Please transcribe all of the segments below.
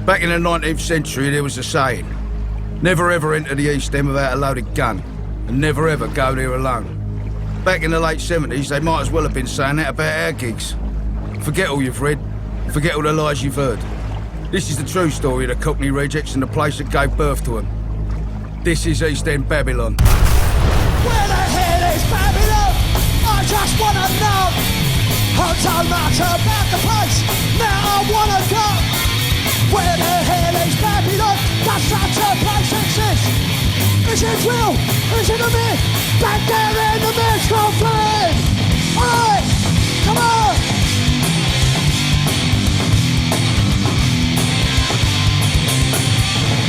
Back in the 19th century, there was a saying, never ever enter the East End without a loaded gun, and never ever go there alone. Back in the late 70s, they might as well have been saying that about our gigs. Forget all you've read, forget all the lies you've heard. This is the true story of the Cockney Rejects and the place that gave birth to them. This is East End Babylon. Where the hell is Babylon? I just wanna know. Heard so much about the place, now I wanna go. Where the hell is Babylon? Does such a place exist? Is it real? Is it a myth? Back there in the mist, conflict. Alright, come on.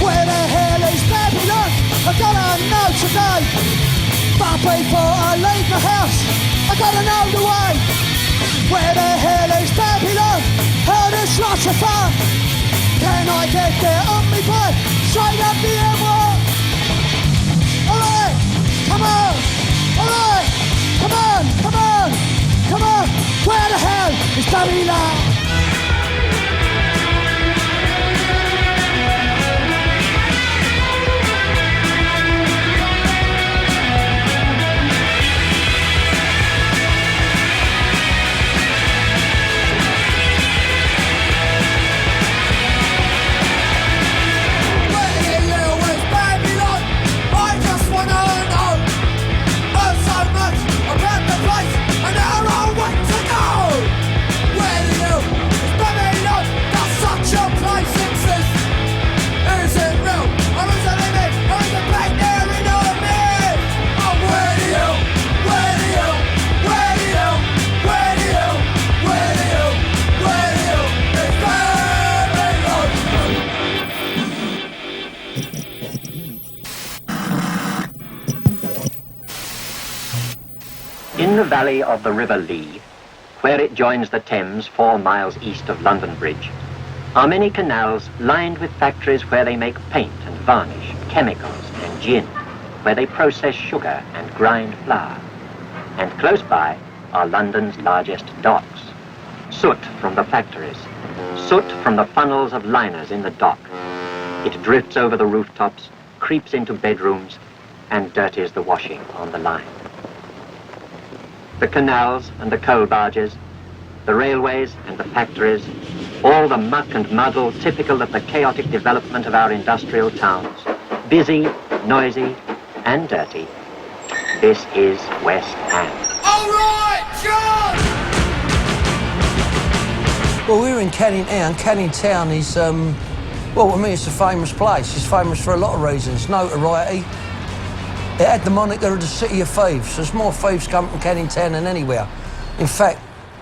Where the hell is Babylon? I gotta know today. But before I leave the house, I gotta know the way. Where the hell is Babylon? Heard it's lots of fun. Can I get there on me bike? Straight up the M1. Alright, come on. Alright, come on, come on, come on. Where the hell is Babylon? In the valley of the River Lee, where it joins the Thames 4 miles east of London Bridge, are many canals lined with factories where they make paint and varnish, chemicals and gin, where they process sugar and grind flour. And close by are London's largest docks. Soot from the factories, soot from the funnels of liners in the dock. It drifts over the rooftops, creeps into bedrooms, and dirties the washing on the line. The canals and the coal barges, the railways and the factories, all the muck and muddle typical of the chaotic development of our industrial towns, busy, noisy, and dirty. This is West End. All right, John! Well, we're in Canning Town. Canning Town is, well, to me, it's a famous place. It's famous for a lot of reasons. Notoriety. It had the moniker of the City of Thieves. There's more thieves come from Canning Town than anywhere. In fact,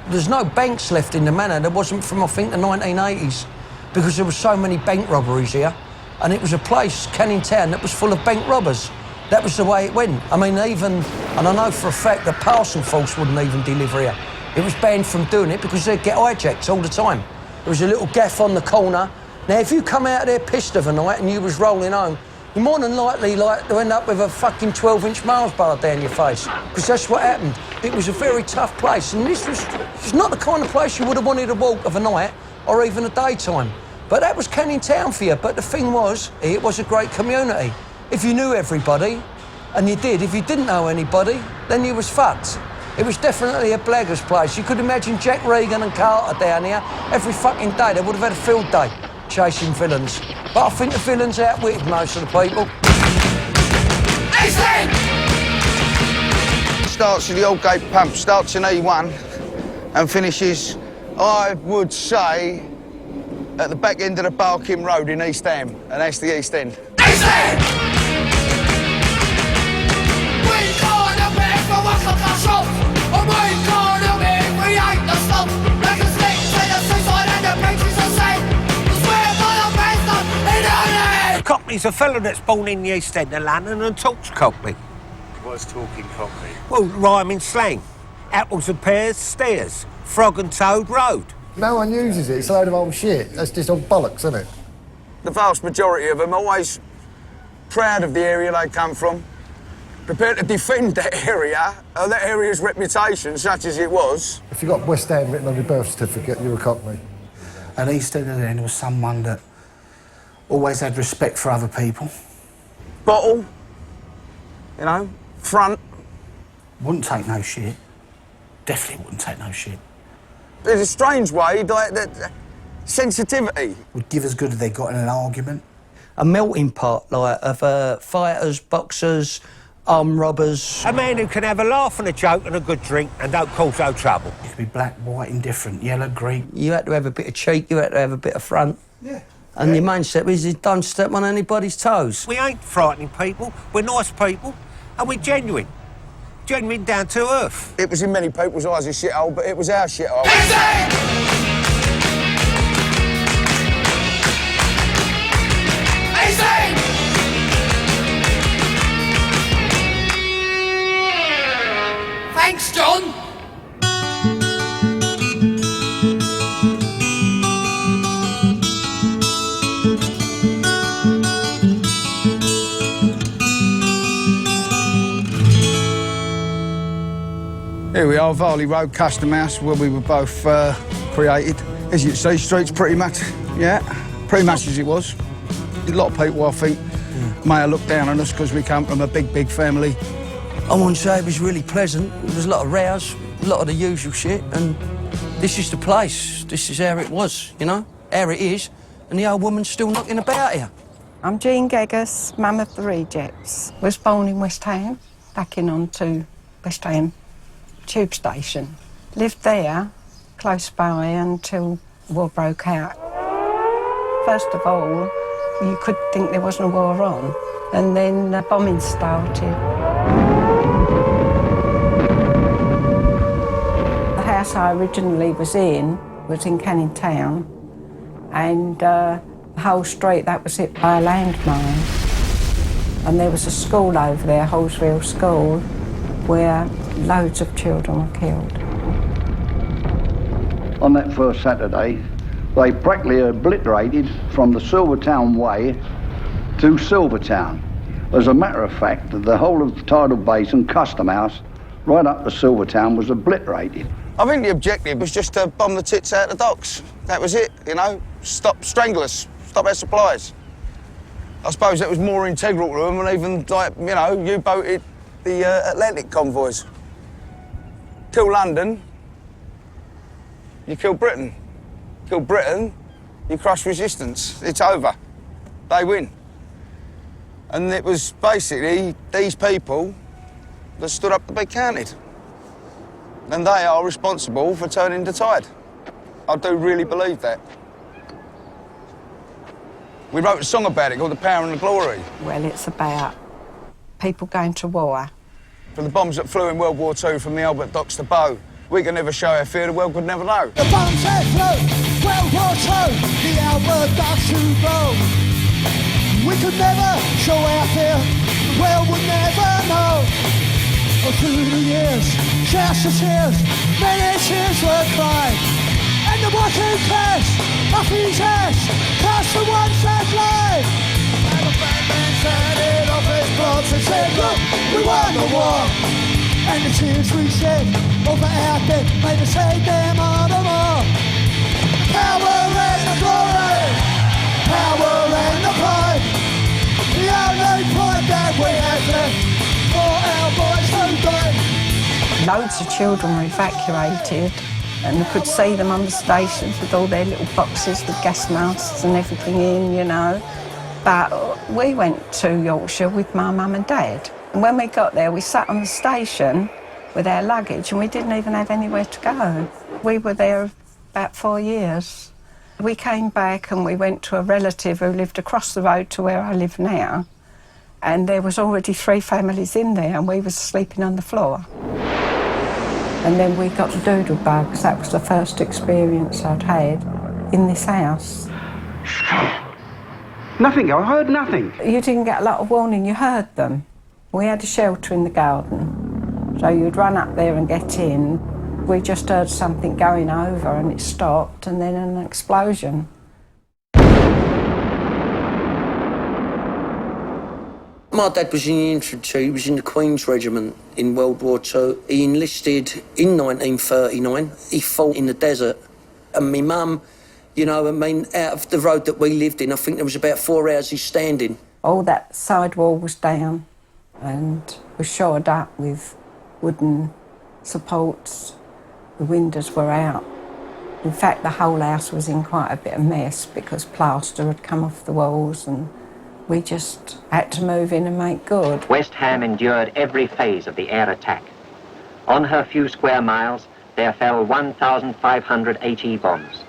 there's no banks left in the manor. There wasn't from, I think, the 1980s, because there were so many bank robberies here. And it was a place, Canning Town, that was full of bank robbers. That was the way it went. I mean, even, and I know for a fact the parcel force wouldn't even deliver here. It was banned from doing it because they'd get hijacked all the time. There was a little gaff on the corner. Now, if you come out of there pissed of a night and you was rolling home, you're more than likely to end up with a fucking 12-inch Mars bar down your face, because that's what happened. It was a very tough place, and this was not the kind of place you would have wanted to walk of a night or even a daytime. But that was Canning Town for you. But the thing was, it was a great community. If you knew everybody, and you did, if you didn't know anybody, then you was fucked. It was definitely a blagger's place. You could imagine Jack Regan and Carter down here every fucking day. They would have had a field day chasing villains. But I think the villains outwitted most of the people. Starts at the Old Gate Pump, starts in E1 and finishes, I would say, at the back end of the Barking Road in East Ham, and that's the East End. East End! We can't help it if we walk up our shop, and we can't help it if we ain't the stop. They can stick to the seaside and the beaches the same, 'cause we're not a bastard in Ireland! Cockney's a fellow that's born in the East End of London and talks Cockney. What's talking Cockney? Well, rhyming slang. Apples and pears, stairs. Frog and toad, road. No one uses it, it's a load of old shit. That's just all bollocks, isn't it? The vast majority of them are always proud of the area they come from, prepared to defend that area's reputation, such as it was. If you got West End written on your birth certificate, you're a Cockney. At East End was someone that Always had respect for other people. Bottle, you know, front. Wouldn't take no shit. Definitely wouldn't take no shit. There's a strange way, like that sensitivity. Would give as good as they got in an argument. A melting pot, like, of fighters, boxers, armed robbers. A man who can have a laugh and a joke and a good drink and don't cause no trouble. You could be black, white, indifferent, yellow, green. You had to have a bit of cheek, you had to have a bit of front. Yeah. And your main step is don't step on anybody's toes. We ain't frightening people, we're nice people, and we're genuine. Genuine down to earth. It was in many people's eyes a shithole, but it was our shithole. Thanks, John. Here we are, Varley Road Custom House, where we were both created. As you can see, street's pretty much as it was. A lot of people, I think, may have looked down on us because we come from a big, big family. I wouldn't say it was really pleasant. There was a lot of rows, a lot of the usual shit, and this is the place. This is how it was, you know, how it is, and the old woman's still knocking about here. I'm Jean Geggers, mum of the Rejects. Was born in West Ham, backing on to West Ham tube station. Lived there, close by, until war broke out. First of all, you could think there wasn't a war on, and then the bombing started. The house I originally was in Canning Town, and the whole street, that was hit by a landmine. And there was a school over there, Holsville School, where loads of children were killed. On that first Saturday, they practically obliterated from the Silvertown Way to Silvertown. As a matter of fact, the whole of the tidal basin, Custom House, right up to Silvertown was obliterated. I think the objective was just to bomb the tits out of the docks. That was it, you know, strangle us, stop our supplies. I suppose that was more integral to them than even, like, you know, U-boated the Atlantic convoys. Kill London, you kill Britain. Kill Britain, you crush resistance. It's over. They win. And it was basically these people that stood up to be counted. And they are responsible for turning the tide. I do really believe that. We wrote a song about it called The Power and the Glory. Well, it's about people going to war. For the bombs that flew in World War II from the Albert Docks to Bow, we could never show our fear, the world could never know. The bombs that flew, World War II, the Albert Docks to Bow. We could never show our fear, the world would never know. Oh, through the years, shouts of tears, many tears were cried. And the one who cares, off his ass, cast the ones that lie. And the bad man said it off his clothes and said, look, we won the war. And the tears we shed over our dead made us hate them all the more. Power and the glory, power and the pride, the only pride that we have left for our boys who died. Loads of children were evacuated, and you could see them on the stations with all their little boxes with gas masks and everything in, you know. But we went to Yorkshire with my mum and dad. And when we got there, we sat on the station with our luggage and we didn't even have anywhere to go. We were there about 4 years. We came back and we went to a relative who lived across the road to where I live now. And there was already 3 families in there and we were sleeping on the floor. And then we got the doodle bugs. That was the first experience I'd had in this house. Nothing, I heard nothing. You didn't get a lot of warning, you heard them. We had a shelter in the garden, so you'd run up there and get in. We just heard something going over and it stopped, and then an explosion. My dad was in the infantry, he was in the Queen's Regiment in World War II. He enlisted in 1939. He fought in the desert. And my mum, You know, I mean, out of the road that we lived in, I think there was about 4 houses standing. All that side wall was down and was shored up with wooden supports. The windows were out. In fact, the whole house was in quite a bit of mess because plaster had come off the walls and we just had to move in and make good. West Ham endured every phase of the air attack. On her few square miles, there fell 1,500 HE bombs,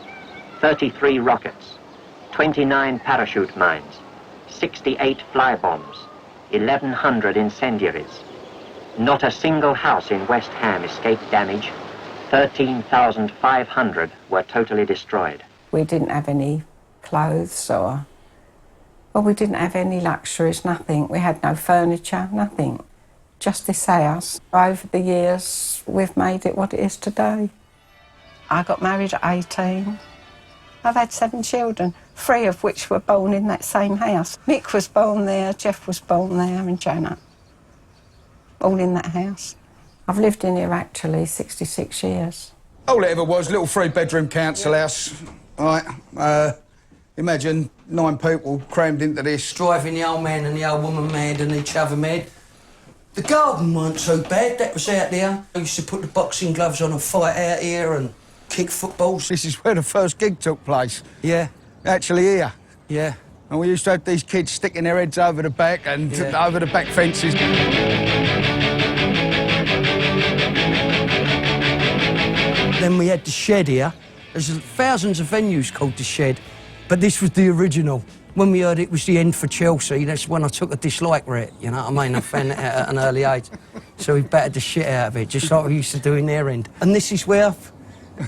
33 rockets, 29 parachute mines, 68 fly bombs, 1,100 incendiaries. Not a single house in West Ham escaped damage. 13,500 were totally destroyed. We didn't have any clothes or... Well, we didn't have any luxuries, nothing. We had no furniture, nothing. Just this house. Over the years, we've made it what it is today. I got married at 18. I've had 7 children, 3 of which were born in that same house. Nick was born there, Jeff was born there, and Janet. All in that house. I've lived in here, actually, 66 years. All it ever was, little 3-bedroom council house. Right, imagine 9 people crammed into this. Driving the old man and the old woman mad and each other mad. The garden weren't so bad, that was out there. I used to put the boxing gloves on and fight out here and kick footballs. This is where the first gig took place. Yeah. Actually here. Yeah. And we used to have these kids sticking their heads over the back and over the back fences. Then we had the Shed here. There's thousands of venues called the Shed, but this was the original. When we heard it was the end for Chelsea, that's when I took a dislike for it, you know what I mean? I found it out at an early age. So we battered the shit out of it, just like we used to do in their end. And this is where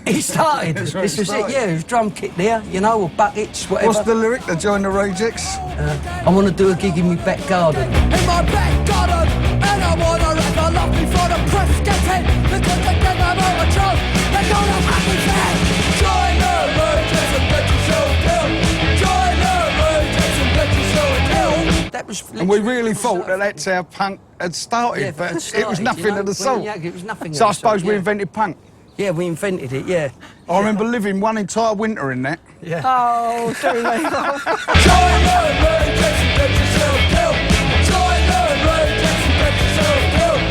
it started. This was it, yeah, it was drum kit there, you know, or buckets, whatever. What's the lyric to Join the Rejects? I want to do a gig in my back garden. In my back garden, and I want to wreck a lot before the press gets in, because they think I'm overthrown. They're gonna have me back. Join the Rejects and get yourself killed. Join the Rejects and get yourself killed. That was. And we really thought that that's how punk had started, Yeah, but it started, it was nothing you know, of the sort. Yeah, it was nothing So of I the sort, suppose we yeah. invented punk. Yeah, we invented it, yeah. I remember living one entire winter in that. Yeah. Oh, do they? Join the Rejects and get yourself killed. Join the Rejects and get yourself killed.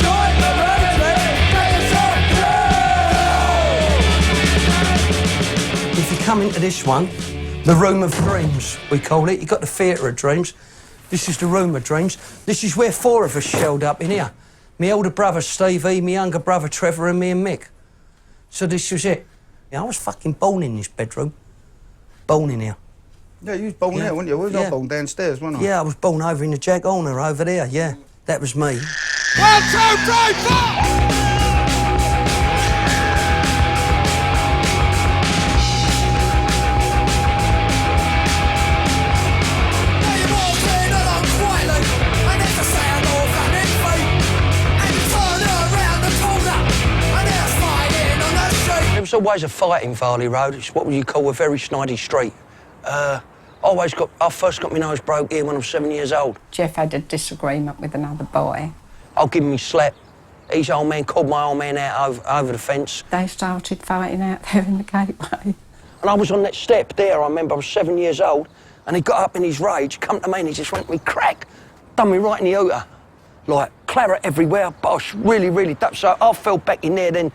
Join the Rejects and get yourself killed. If you come into this one, the Room of Dreams, we call it. You got the Theatre of Dreams. This is the Room of Dreams. This is where 4 of us shelled up in here. My older brother Stevie, my younger brother Trevor and me and Mick. So this was it. Yeah, I was fucking born in this bedroom. Born in here. Yeah, you was born there, weren't you? We was all born downstairs, wasn't I? Yeah, I was born over in the Jag Horner over there, yeah. That was me. 1, 2, 3, 4! There was always a fight in Farley Road. It's what you call a very snidey street. I first got my nose broke here when I was 7 years old. Jeff had a disagreement with another boy. I'll give him a slap. His old man called my old man out over the fence. They started fighting out there in the gateway. And I was on that step there, I remember I was 7 years old, and he got up in his rage, come to me and he just went to me, crack, done me right in the hooter. Like, claret everywhere, bosh, really, really, so I fell back in there then.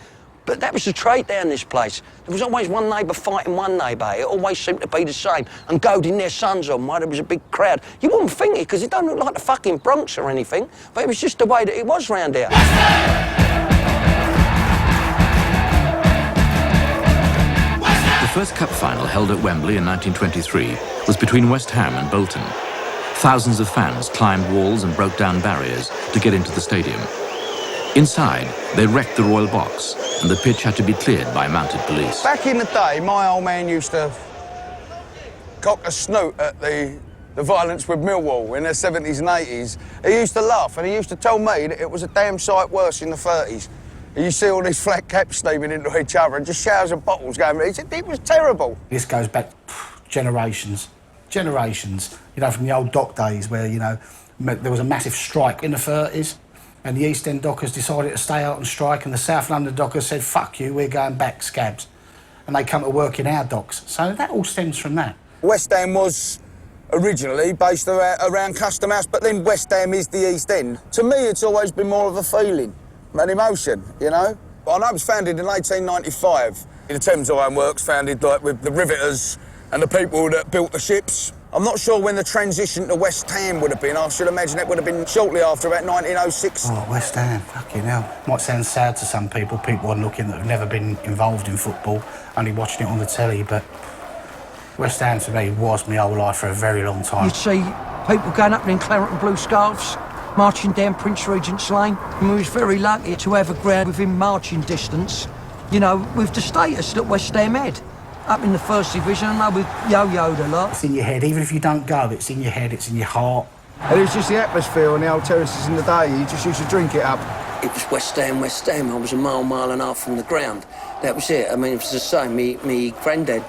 But that was the trade down this place. There was always one neighbour fighting one neighbour. It always seemed to be the same. And goading their sons on, right? There was a big crowd. You wouldn't think it, because it don't look like the fucking Bronx or anything, but it was just the way that it was round here. The first cup final held at Wembley in 1923 was between West Ham and Bolton. Thousands of fans climbed walls and broke down barriers to get into the stadium. Inside, they wrecked the Royal Box, and the pitch had to be cleared by mounted police. Back in the day, my old man used to cock a snoot at the violence with Millwall in the 70s and 80s. He used to laugh, and he used to tell me that it was a damn sight worse in the 30s. And you see all these flat caps steaming into each other and just showers of bottles going. He said it was terrible. This goes back generations. Generations. You know, from the old dock days where, you know, there was a massive strike in the 30s. And the East End dockers decided to stay out and strike, and the South London dockers said, fuck you, we're going back, scabs. and they come to work in our docks. So that all stems from that. West Ham was originally based around Custom House, but then West Ham is the East End. To me, it's always been more of a feeling, an emotion, you know? I know it was founded in 1895. The Thames Ironworks founded like with the riveters and the people that built the ships. I'm not sure when the transition to West Ham would have been. I should imagine it would have been shortly after, about 1906. Oh, West Ham, fucking hell. Might sound sad to some people looking that have never been involved in football, only watching it on the telly, but West Ham to me was my whole life for a very long time. You'd see people going up in claret and blue scarves, marching down Prince Regent's Lane, and we was very lucky to have a ground within marching distance, you know, with the status that West Ham had. Up in the First Division, I know we've yo-yoed a lot. It's in your head, even if you don't go, it's in your head, it's in your heart. And it was just the atmosphere on the old terraces in the day. You just used to drink it up. It was West Ham, West Ham. I was a mile and a half from the ground. That was it. I mean, it was the same. Me granddad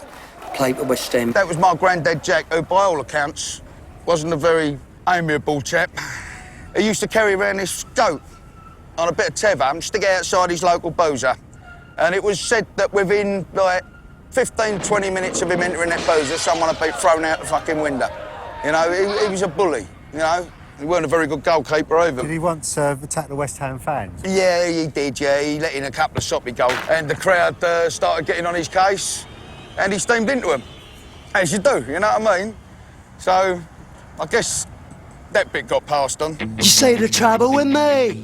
played for West Ham. That was my granddad Jack, who by all accounts wasn't a very amiable chap. He used to carry around this goat on a bit of tether and stick it outside his local boozer. And it was said that within, like, 15, 20 minutes of him entering that boozer, someone had been thrown out the fucking window. You know, he was a bully, you know. He weren't a very good goalkeeper either. Did he once attack the West Ham fans? Yeah, he did, yeah. He let in a couple of soppy goals. And the crowd started getting on his case, and he steamed into him. As you do, you know what I mean? So, I guess that bit got passed on. You see, the trouble with me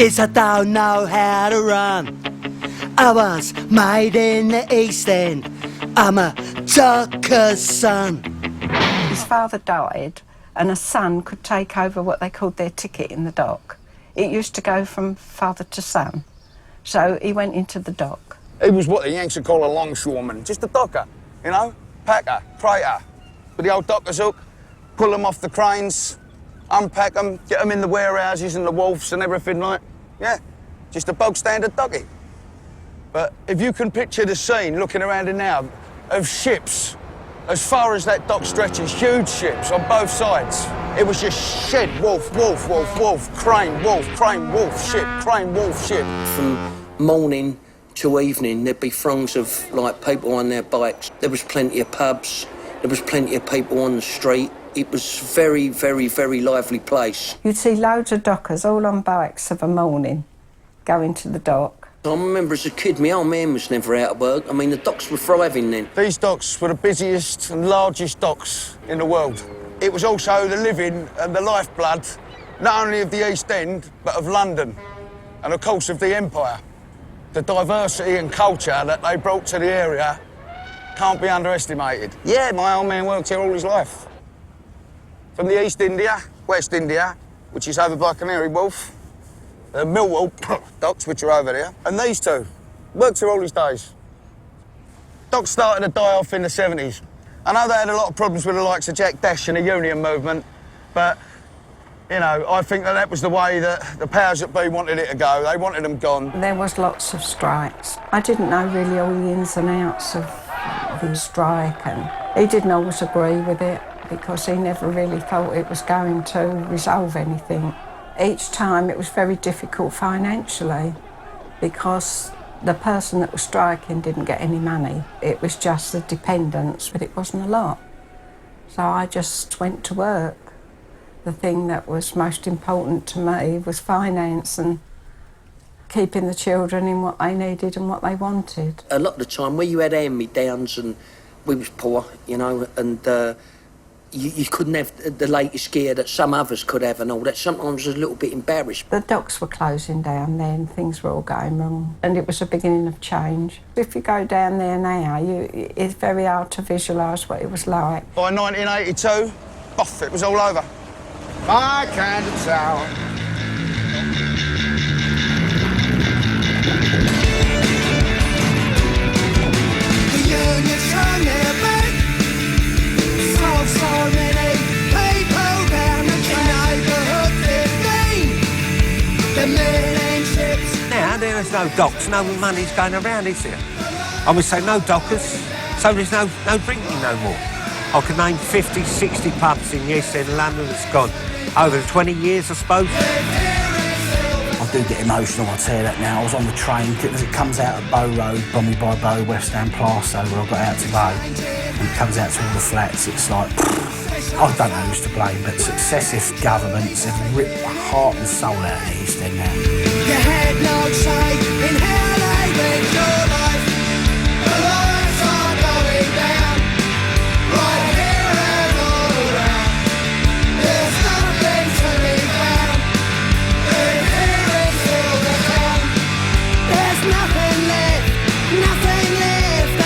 is I don't know how to run. I was made in the East End. I'm a docker's son. His father died, and a son could take over what they called their ticket in the dock. It used to go from father to son. So he went into the dock. He was what the Yanks would call a longshoreman, just a docker, you know? Packer, freighter. With the old docker's hook, pull them off the cranes, unpack them, get them in the warehouses and the wharfs and everything like, yeah, just a bog standard docky. But if you can picture the scene, looking around it now, of ships, as far as that dock stretches, huge ships on both sides. It was just shed, wharf, wharf, wharf, wharf, crane, wharf, ship, crane, wharf, ship. From morning to evening, there'd be throngs of, like, people on their bikes. There was plenty of pubs. There was plenty of people on the street. It was very, very, very lively place. You'd see loads of dockers all on bikes of a morning going to the dock. I remember as a kid, my old man was never out of work. I mean, the docks were thriving then. These docks were the busiest and largest docks in the world. It was also the living and the lifeblood, not only of the East End, but of London, and of course of the Empire. The diversity and culture that they brought to the area can't be underestimated. Yeah, my old man worked here all his life. From the East India, West India, which is over by Canary Wharf, the Millwall docks, which are over there, and these two worked here all his days. Docks started to die off in the 70s. I know they had a lot of problems with the likes of Jack Dash and the union movement, but, you know, I think that was the way that the powers that be wanted it to go. They wanted them gone. There was lots of strikes. I didn't know really all the ins and outs of the strike, and he didn't always agree with it because he never really thought it was going to resolve anything. Each time it was very difficult financially because the person that was striking didn't get any money. It was just the dependents, but it wasn't a lot. So I just went to work. The thing that was most important to me was finance and keeping the children in what they needed and what they wanted. A lot of the time, where you had hand-me-downs and we was poor, you know, and you couldn't have the latest gear that some others could have and all that. Sometimes I was a little bit embarrassed. The docks were closing down then, things were all going wrong, and it was the beginning of change. If you go down there now, it's very hard to visualise what it was like. By 1982, off, it was all over. My kind of town. The union's on their back. So many people down the neighbourhood 15. The million ships. Now there is no docks, no money's going around, is there? I would say no dockers, so there's no drinking no more. I could name 50, 60 pubs in the East End of London that's gone. Over 20 years, I suppose. I I do get emotional, I'll tell you that now. I was on the train as it comes out of Bow Road, Bromley by Bow, West Ham Plaza, where I got out to go, and it comes out to all the flats. It's like, I don't know who's to blame, but successive governments have ripped the heart and soul out of the East End now. You had no say in how they lived your life. The lights are going down, right here and all around. There's nothing to be found. They're here in Silvertown. There's nothing left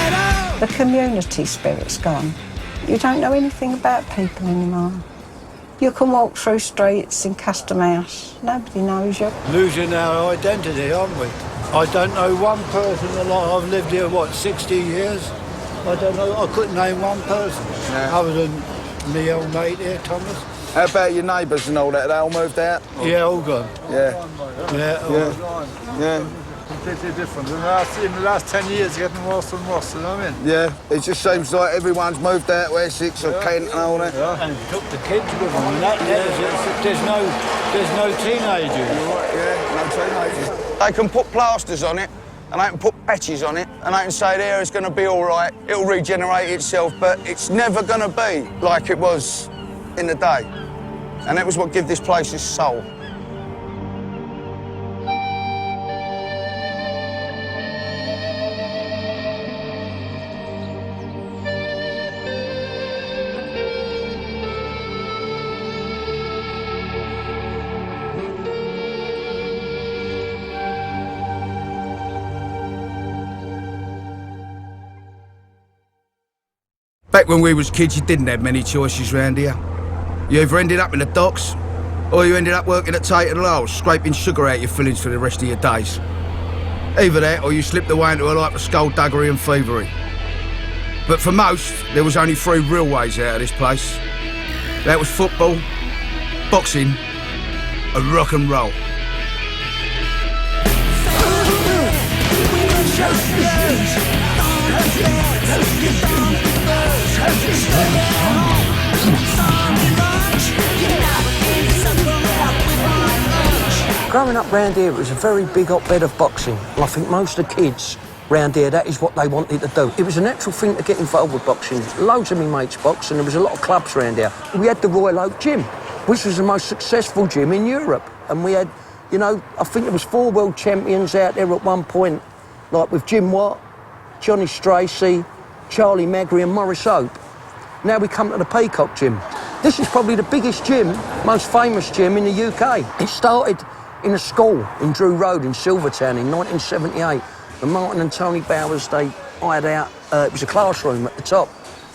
at all. The community spirit's gone. You don't know anything about people anymore. You can walk through streets in Custom House. Nobody knows you. Losing our identity, aren't we? I don't know one person a lot. I've lived here, 60 years? I don't know. I couldn't name one person other than me old mate here, Thomas. How about your neighbours and all that? They all moved out? Yeah, all gone. Yeah. Yeah. Completely different. In the last 10 years, getting worse and worse, you know what I mean? Yeah, it just seems like everyone's moved out to Essex or Kent and all that. Yeah. And took the kids with them, and there's no teenagers. Yeah, no teenagers. They can put plasters on it, and they can put patches on it, and they can say there it's going to be all right, it'll regenerate itself, but it's never going to be like it was in the day. And that was what gave this place its soul. Back when we was kids, you didn't have many choices round here. You either ended up in the docks, or you ended up working at Tate and Lyle's, scraping sugar out your fillings for the rest of your days. Either that, or you slipped away into a life of skullduggery and thievery. But for most, there was only 3 real ways out of this place. That was football, boxing, and rock and roll. Growing up round here, it was a very big hotbed of boxing. And I think most of the kids round here, that is what they wanted to do. It was a natural thing to get involved with boxing. Loads of me mates boxed, and there was a lot of clubs round here. We had the Royal Oak Gym, which was the most successful gym in Europe. And we had, you know, I think there was 4 world champions out there at one point, like with Jim Watt, Johnny Stracey, Charlie Magri and Maurice Hope. Now we come to the Peacock Gym. This is probably the biggest gym, most famous gym in the UK. It started in a school in Drew Road in Silvertown in 1978. And Martin and Tony Bowers, they hired out, it was a classroom at the top,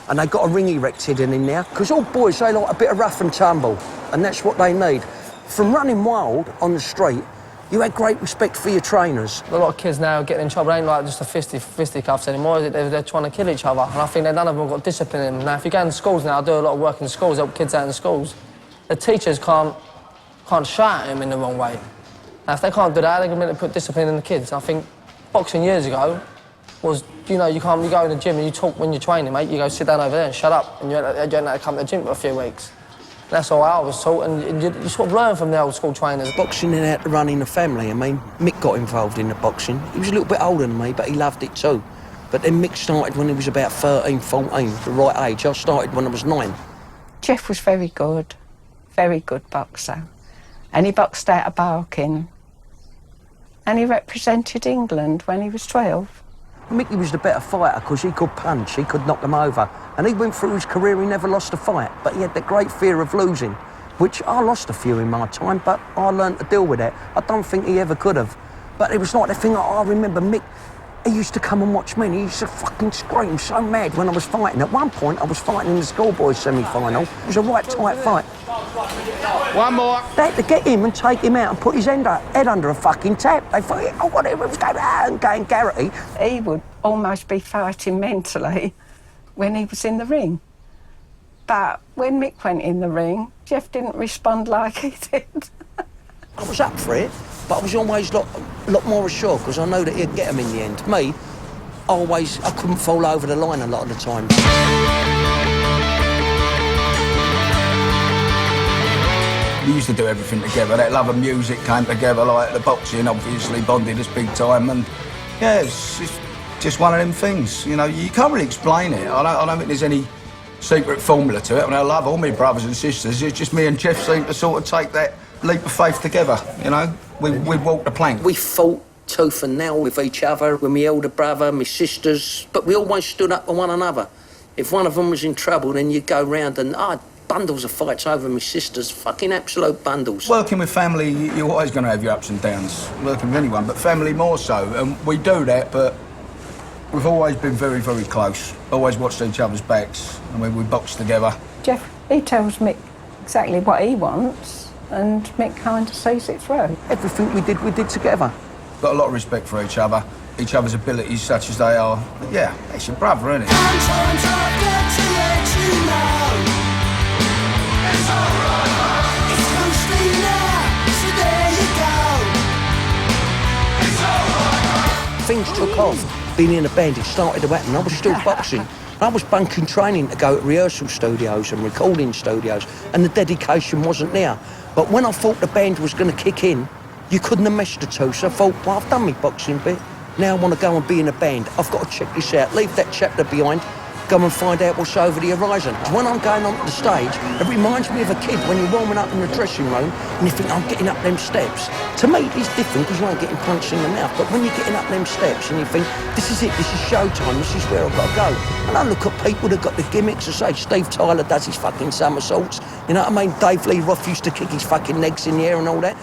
and they got a ring erected in there. Because all boys, they like a bit of rough and tumble, and that's what they need. From running wild on the street, you had great respect for your trainers. A lot of kids now are getting in trouble. It ain't like just the fisticuffs anymore. They're trying to kill each other. And I think that none of them have got discipline in them. Now, if you go in schools now, I do a lot of work in schools, help kids out in schools. The teachers can't shout at them in the wrong way. Now, if they can't do that, they're going to put discipline in the kids. I think boxing years ago was, you know, you go in the gym and you talk when you're training, mate. You go sit down over there and shut up. And you ain't to come to the gym for a few weeks. That's all I was taught, and you sort of learn from the old school trainers. Boxing and out to run in the family. I mean, Mick got involved in the boxing. He was a little bit older than me, but he loved it too. But then Mick started when he was about 13, 14, the right age. I started when I was 9. Jeff was very good boxer. And he boxed out of Barking. And he represented England when he was 12. Mickey was the better fighter because he could punch, he could knock them over. And he went through his career, he never lost a fight, but he had that great fear of losing, which I lost a few in my time, but I learned to deal with it. I don't think he ever could have. But it was like the thing I remember Mick, he used to come and watch me and he used to fucking scream so mad when I was fighting. At one point, I was fighting in the schoolboys semi-final. It was a right tight fight. One more. They had to get him and take him out and put his head under a fucking tap. They thought, oh, whatever, was going on, and going Garrity. He would almost be fighting mentally when he was in the ring. But when Mick went in the ring, Jeff didn't respond like he did. I was up for it, but I was always a lot more assured because I know that he'd get him in the end. Me, I couldn't fall over the line a lot of the time. You used to do everything together. That love of music came together, like the boxing obviously bonded us big time, and yeah, it's just one of them things, you know, you can't really explain it. I don't think there's any secret formula to it. I mean, I love all my brothers and sisters. It's just me and Jeff seem to sort of take that leap of faith together, you know? We walk the plank. We fought tooth and nail with each other, with my elder brother, my sisters, but we always stood up for one another. If one of them was in trouble, then you'd go round and, bundles of fights over my sisters, fucking absolute bundles. Working with family, you're always going to have your ups and downs, working with anyone, but family more so. And we do that, but we've always been very, very close. Always watched each other's backs, and we box together. Jeff, he tells Mick exactly what he wants, and Mick kind of sees it through. Everything we did together. Got a lot of respect for each other's abilities such as they are. But yeah, it's your brother, isn't it? Things took off. Being in a band, it started to happen. I was still boxing. I was bunking training to go to rehearsal studios and recording studios, and the dedication wasn't there. But when I thought the band was going to kick in, you couldn't have meshed the two, so I thought, well, I've done my boxing bit. Now I want to go and be in a band. I've got to check this out. Leave that chapter behind. Go and find out what's over the horizon. When I'm going onto the stage, it reminds me of a kid when you're warming up in the dressing room and you think, I'm getting up them steps. To me, it's different because you ain't getting punched in the mouth. But when you're getting up them steps and you think, this is it, this is showtime, this is where I've got to go. And I look at people that got the gimmicks. I say, Steve Tyler does his fucking somersaults. You know what I mean? Dave Lee Roth used to kick his fucking legs in the air and all that.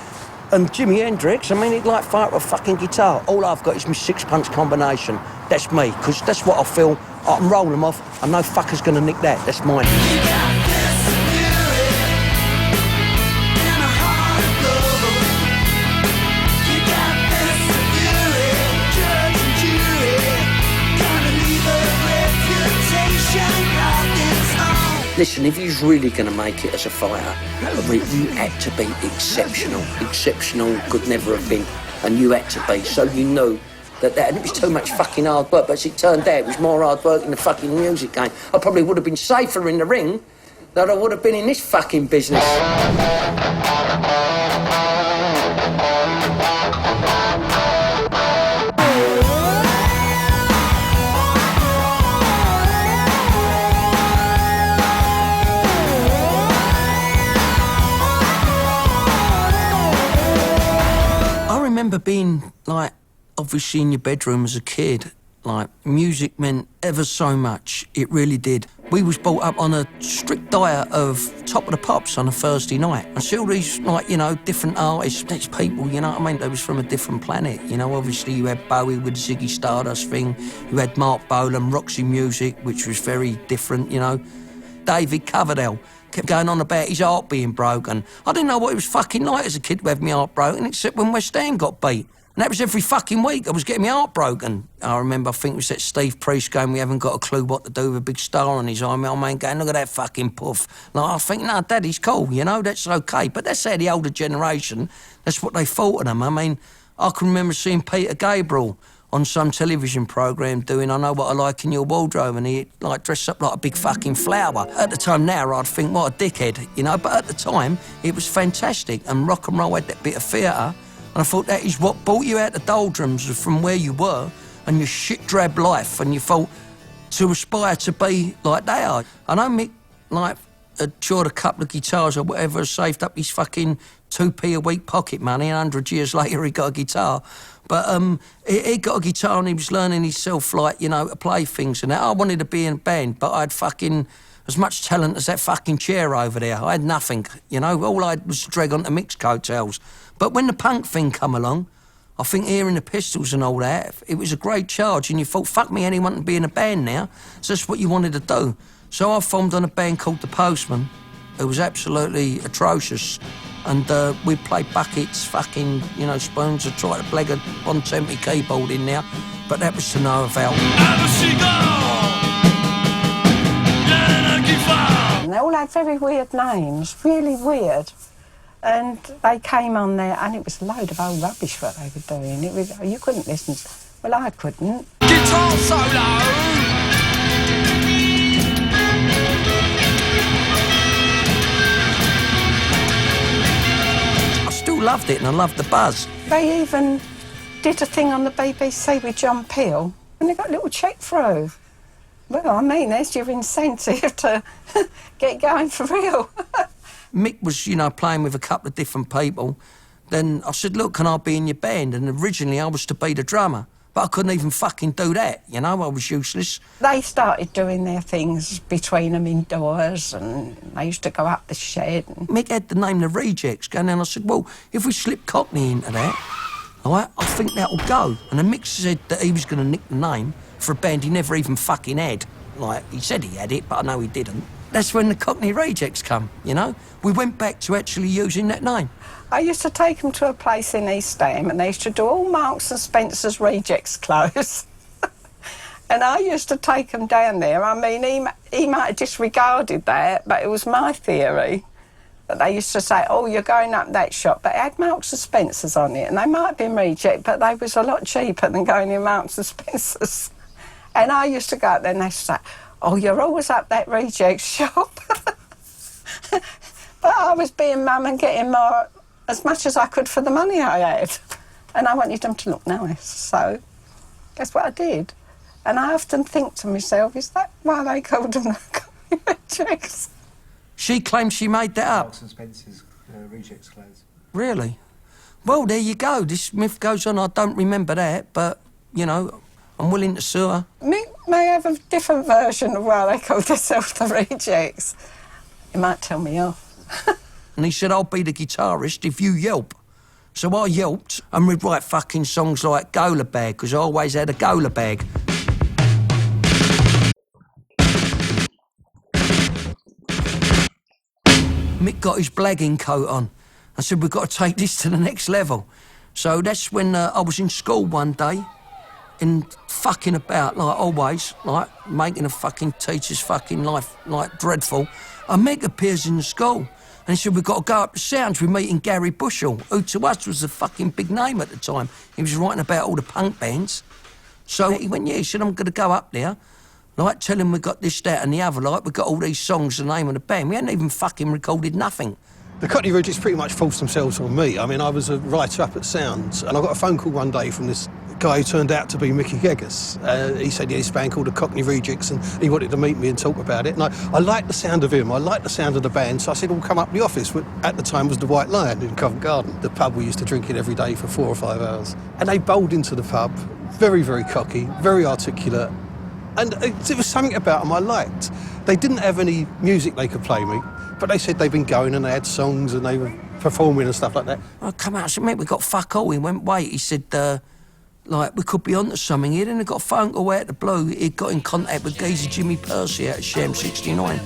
And Jimi Hendrix, I mean, he'd like fire up a fucking guitar. All I've got is my six-punch combination. That's me, because that's what I feel. I can roll them off, and no fucker's going to nick that. That's mine. Listen, if you're really going to make it as a fighter, you had to be exceptional. Exceptional could never have been, and you had to be. So you knew that and it was too much fucking hard work, but as it turned out, it was more hard work in the fucking music game. I probably would have been safer in the ring than I would have been in this fucking business. I remember being, like, obviously in your bedroom as a kid, like, music meant ever so much. It really did. We was brought up on a strict diet of Top of the Pops on a Thursday night. I see all these, like, you know, different artists, these people, you know what I mean? They was from a different planet, you know? Obviously you had Bowie with the Ziggy Stardust thing. You had Mark Bolan, Roxy Music, which was very different, you know? David Coverdale kept going on about his heart being broken. I didn't know what it was fucking like as a kid to have my heart broken, except when West Ham got beat. And that was every fucking week. I was getting my heart broken. I remember, I think it was that Steve Priest game, we haven't got a clue what to do with a big star on his arm. My man going, look at that fucking puff. Like, I think, no, Daddy's cool, you know, that's okay. But that's how the older generation, that's what they thought of them. I mean, I can remember seeing Peter Gabriel on some television programme doing I Know What I Like in Your Wardrobe, and he, like, dressed up like a big fucking flower. At the time now, I'd think, what a dickhead, you know, but at the time, it was fantastic, and rock and roll had that bit of theatre. And I thought that is what brought you out the doldrums from where you were and your shit-drab life, and you thought to aspire to be like they are. I know Mick, like, had chawed a couple of guitars or whatever, saved up his fucking 2p a week pocket money, and 100 years later he got a guitar. But he got a guitar and he was learning himself, like, you know, to play things and that. I wanted to be in a band, but I had fucking as much talent as that fucking chair over there. I had nothing, you know. All I had was to drag onto Mick's coattails. But when the punk thing come along, I think hearing the Pistols and all that, it was a great charge, and you thought, fuck me, anyone can be in a band now. So that's what you wanted to do. So I formed on a band called The Postman. It was absolutely atrocious. And we'd play buckets, fucking, you know, spoons, and try to blag a 170 keyboard in there. But that was to no avail. And they all had very weird names, really weird. And they came on there, and it was a load of old rubbish what they were doing. It was, you couldn't listen. Well, I couldn't. Guitar solo! loved it and I loved the buzz. They even did a thing on the BBC with John Peel and they got a little check through. Well, I mean, there's your incentive to get going for real. Mick was, you know, playing with a couple of different people. Then I said, look, can I be in your band? And originally I was to be the drummer, but I couldn't even fucking do that, you know, I was useless. They started doing their things between them indoors and they used to go up the shed. Mick had the name The Rejects going, and I said, well, if we slip Cockney into that, all right, I think that'll go. And then Mick said that he was going to nick the name for a band he never even fucking had. Like, he said he had it, but I know he didn't. That's when the Cockney Rejects come, you know? We went back to actually using that name. I used to take them to a place in East Ham and they used to do all Marks and Spencer's Rejects clothes. And I used to take them down there. I mean, he might have disregarded that, but it was my theory. But they used to say, oh, you're going up that shop, but it had Marks and Spencer's on it. And they might have been Reject, but they was a lot cheaper than going in Marks and Spencer's. And I used to go up there and they used to say, oh, you're always up that Reject shop. But I was being mum and getting more, as much as I could for the money I had. And I wanted them to look nice, so that's what I did. And I often think to myself, is that why they called them the Rejects? She claims she made that up. Marks and Spencer's Rejects clothes. Really? Well, there you go. This myth goes on. I don't remember that, but, you know, I'm willing to sue her. Mick may have a different version of why they called themselves the Rejects. He might tell me off. And he said, I'll be the guitarist if you yelp. So I yelped, and we'd write fucking songs like Gola Bag, because I always had a Gola Bag. Mick got his blagging coat on. I said, we've got to take this to the next level. So that's when I was in school one day, and fucking about, like always, like making a fucking teacher's fucking life, like, dreadful. And Mick appears in the school, and he said, we've got to go up the Sounds, we're meeting Gary Bushell, who to us was a fucking big name at the time. He was writing about all the punk bands. So he went, yeah, he said, I'm going to go up there, like, tell him we got this, that and the other, like, we got all these songs, the name of the band. We hadn't even fucking recorded nothing. The Cockney Rejects pretty much forced themselves on me. I mean, I was a writer up at Sounds, and I got a phone call one day from this guy who turned out to be Mickey Geggers. He said he had this band called the Cockney Rejects, and he wanted to meet me and talk about it. And I liked the sound of him, I liked the sound of the band, so I said, well, come up to the office. At the time was the White Lion in Covent Garden, the pub we used to drink in every day for 4 or 5 hours. And they bowled into the pub, very, very cocky, very articulate, and it was something about them I liked. They didn't have any music they could play me, but they said they'd been going and they had songs and they were performing and stuff like that. I come out, I said, mate, we got fuck all. He went, wait, he said, like, we could be onto something here. Then he got a phone call out of the blue. He got in contact with geezer Jimmy Percy out at Sham 69.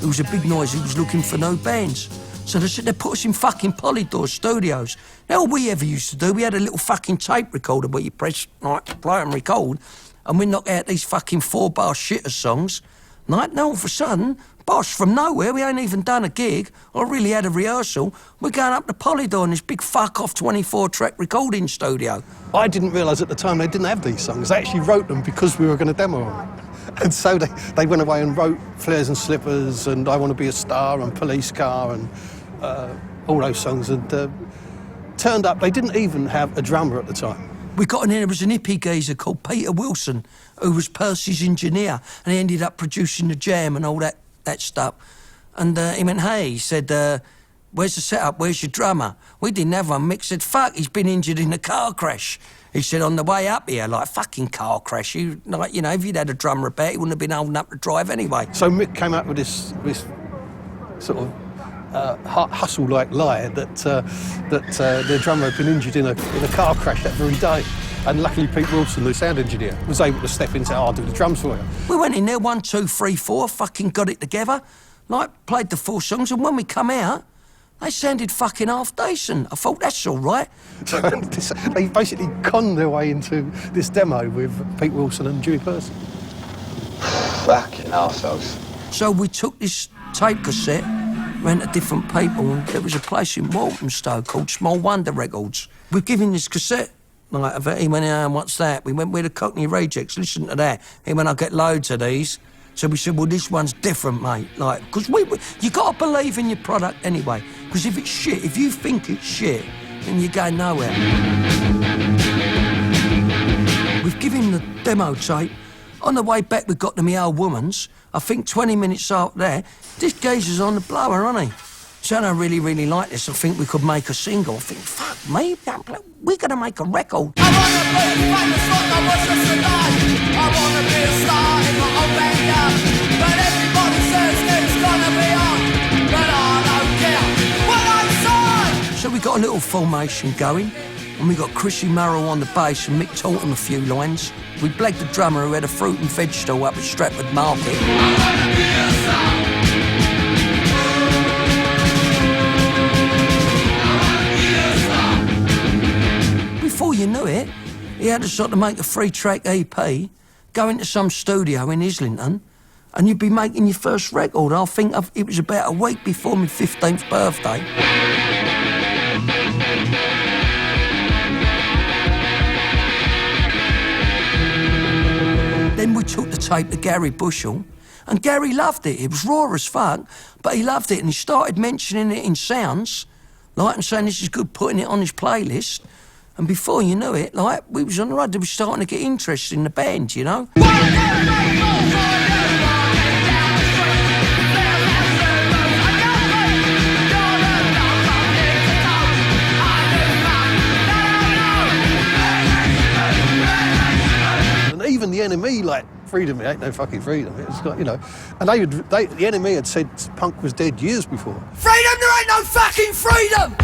It was a big noise, he was looking for no bands. So they said they put us in fucking Polydor Studios. Now, all we ever used to do, we had a little fucking tape recorder where you press, like, play and record, and we knock out these fucking 4-bar shitter songs. Like, now all of a sudden, bosh, from nowhere, we ain't even done a gig, or really had a rehearsal, we're going up to Polydor in this big fuck-off 24-track recording studio. I didn't realise at the time they didn't have these songs. They actually wrote them because we were going to demo them. And so they went away and wrote Flares and Slippers and I Want to Be a Star and Police Car and all those songs. And turned up, they didn't even have a drummer at the time. We got in there, there was an hippie geezer called Peter Wilson, who was Percy's engineer, and he ended up producing the jam and all that stuff. And he went, hey, he said, where's the setup, where's your drummer? We didn't have one. Mick said, fuck, he's been injured in a car crash. He said, on the way up here, like, fucking car crash. Like, you know, if you'd had a drummer about, he wouldn't have been old enough to drive anyway. So Mick came up with this sort of hustle-like lie that their drummer had been injured in a car crash that very day. And luckily Pete Wilson, the sound engineer, was able to step in and say, I'll do the drums for you. We went in there, 1, 2, 3, 4, fucking got it together, like, played the 4 songs, and when we come out, they sounded fucking half decent. I thought, that's all right. So they basically conned their way into this demo with Pete Wilson and Jimmy Percy. Fucking arseholes. So we took this tape cassette, went to different people, and there was a place in Walthamstow called Small Wonder Records. We've given this cassette, like, he went, what's that? We went with the Cockney Rejects, listen to that. He went, I get loads of these. So we said, well, this one's different, mate. Like, because you got to believe in your product anyway. Because if it's shit, if you think it's shit, and you're going nowhere. We've given him the demo tape. On the way back, we got to my old woman's. I think 20 minutes after that, this geezer's on the blower, isn't he? So I really, really like this. I think we could make a single. I think, fuck me, we're going to make a record. I wanna be famous like I was yesterday. I wanna be a star in my own backyard. But everybody says it's gonna be on. But I don't care what I say. So we got a little formation going, and we got Chrissy Murrow on the bass and Mick taught him a few lines. We blagged the drummer who had a fruit and veg stall up at Stratford Market. Before you knew it, he had to sort of make a 3-track EP, go into some studio in Islington, and you'd be making your first record. I think it was about a week before my 15th birthday. Then we took the tape to Gary Bushell, and Gary loved it. It was raw as fuck, but he loved it, and he started mentioning it in sounds, like, and saying this is good, putting it on his playlist. And before you knew it, like, we was on the road, we were starting to get interested in the band, you know? Even the NME, like, freedom, it ain't no fucking freedom. It's got, you know, and the NME had said punk was dead years before. Freedom, there ain't no fucking freedom!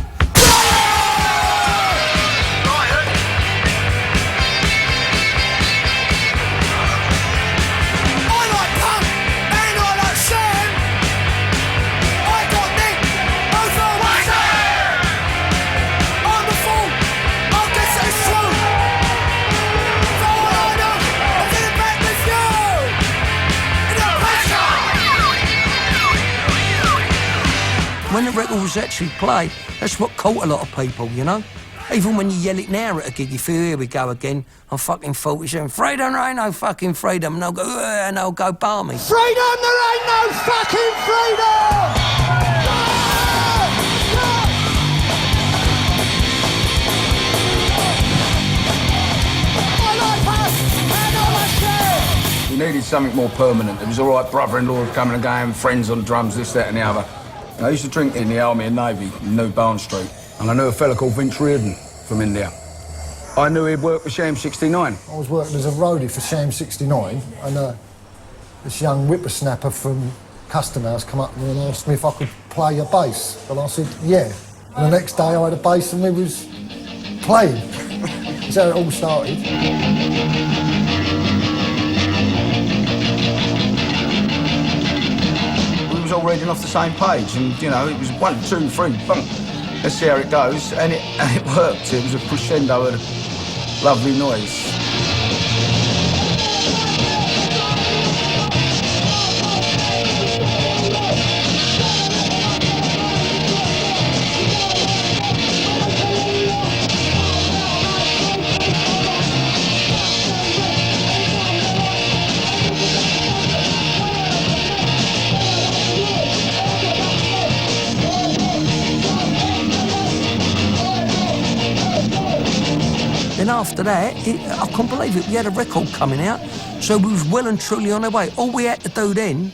When the record was actually played, that's what caught a lot of people, you know? Even when you yell it now at a gig, you feel, here we go again. I'm fucking 47. Freedom, there ain't no fucking freedom. And they'll go, and they'll go balmy. Freedom, there ain't no fucking freedom! We needed something more permanent. It was all right, brother-in-law coming and going, friends on drums, this, that and the other. I used to drink in the Army and Navy in New Barn Street, and I knew a fella called Vince Reardon from India. I knew he'd worked for Sham 69. I was working as a roadie for Sham 69, and this young whippersnapper from Custom House come up to me and asked me if I could play a bass. And I said, yeah. And the next day I had a bass and we was playing. That's how it all started. All reading off the same page, and you know, it was 1, 2, 3, bump. Let's see how it goes, and it worked. It was a crescendo of lovely noise. Then after that, I couldn't believe it, we had a record coming out, so we was well and truly on our way. All we had to do then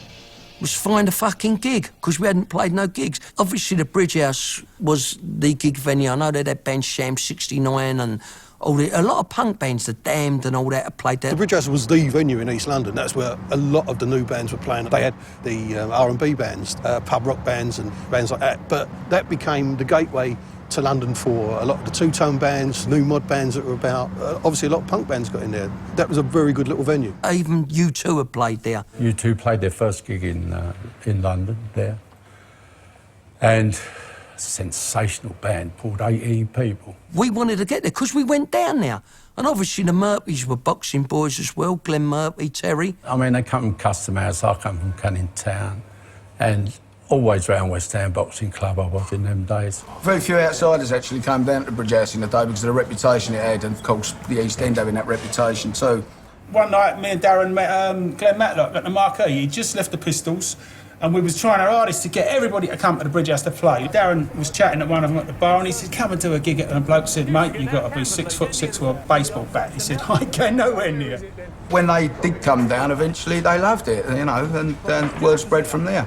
was find a fucking gig, because we hadn't played no gigs. Obviously the Bridge House was the gig venue. I know they had band Sham 69 and a lot of punk bands, The Damned and all that, have played there. The Bridge House was the venue in East London. That's where a lot of the new bands were playing. They had the R&B bands, pub rock bands and bands like that, but that became the gateway to London for a lot of the two-tone bands, new mod bands that were about. Obviously, a lot of punk bands got in there. That was a very good little venue. Even U2 have played there. U2 played their first gig in London there. And a sensational band, pulled 18 people. We wanted to get there because we went down there. And obviously the Murphys were boxing boys as well, Glenn Murphy, Terry. I mean, they come from Custom House, I come from Canning Town. And always round West Ham Boxing Club I was in them days. Very few outsiders actually came down to the Bridge House in the day because of the reputation it had, and of course the East End having that reputation too. One night me and Darren met Glenn Matlock at the Marquee. He just left the Pistols And we was trying our hardest to get everybody to come to the Bridge House to play. Darren was chatting at one of them at the bar and he said, come and do a gig. And the bloke said, mate, you've got to be 6'6" with a baseball bat. He said, I get nowhere near. When they did come down, eventually they loved it, you know, and word spread from there.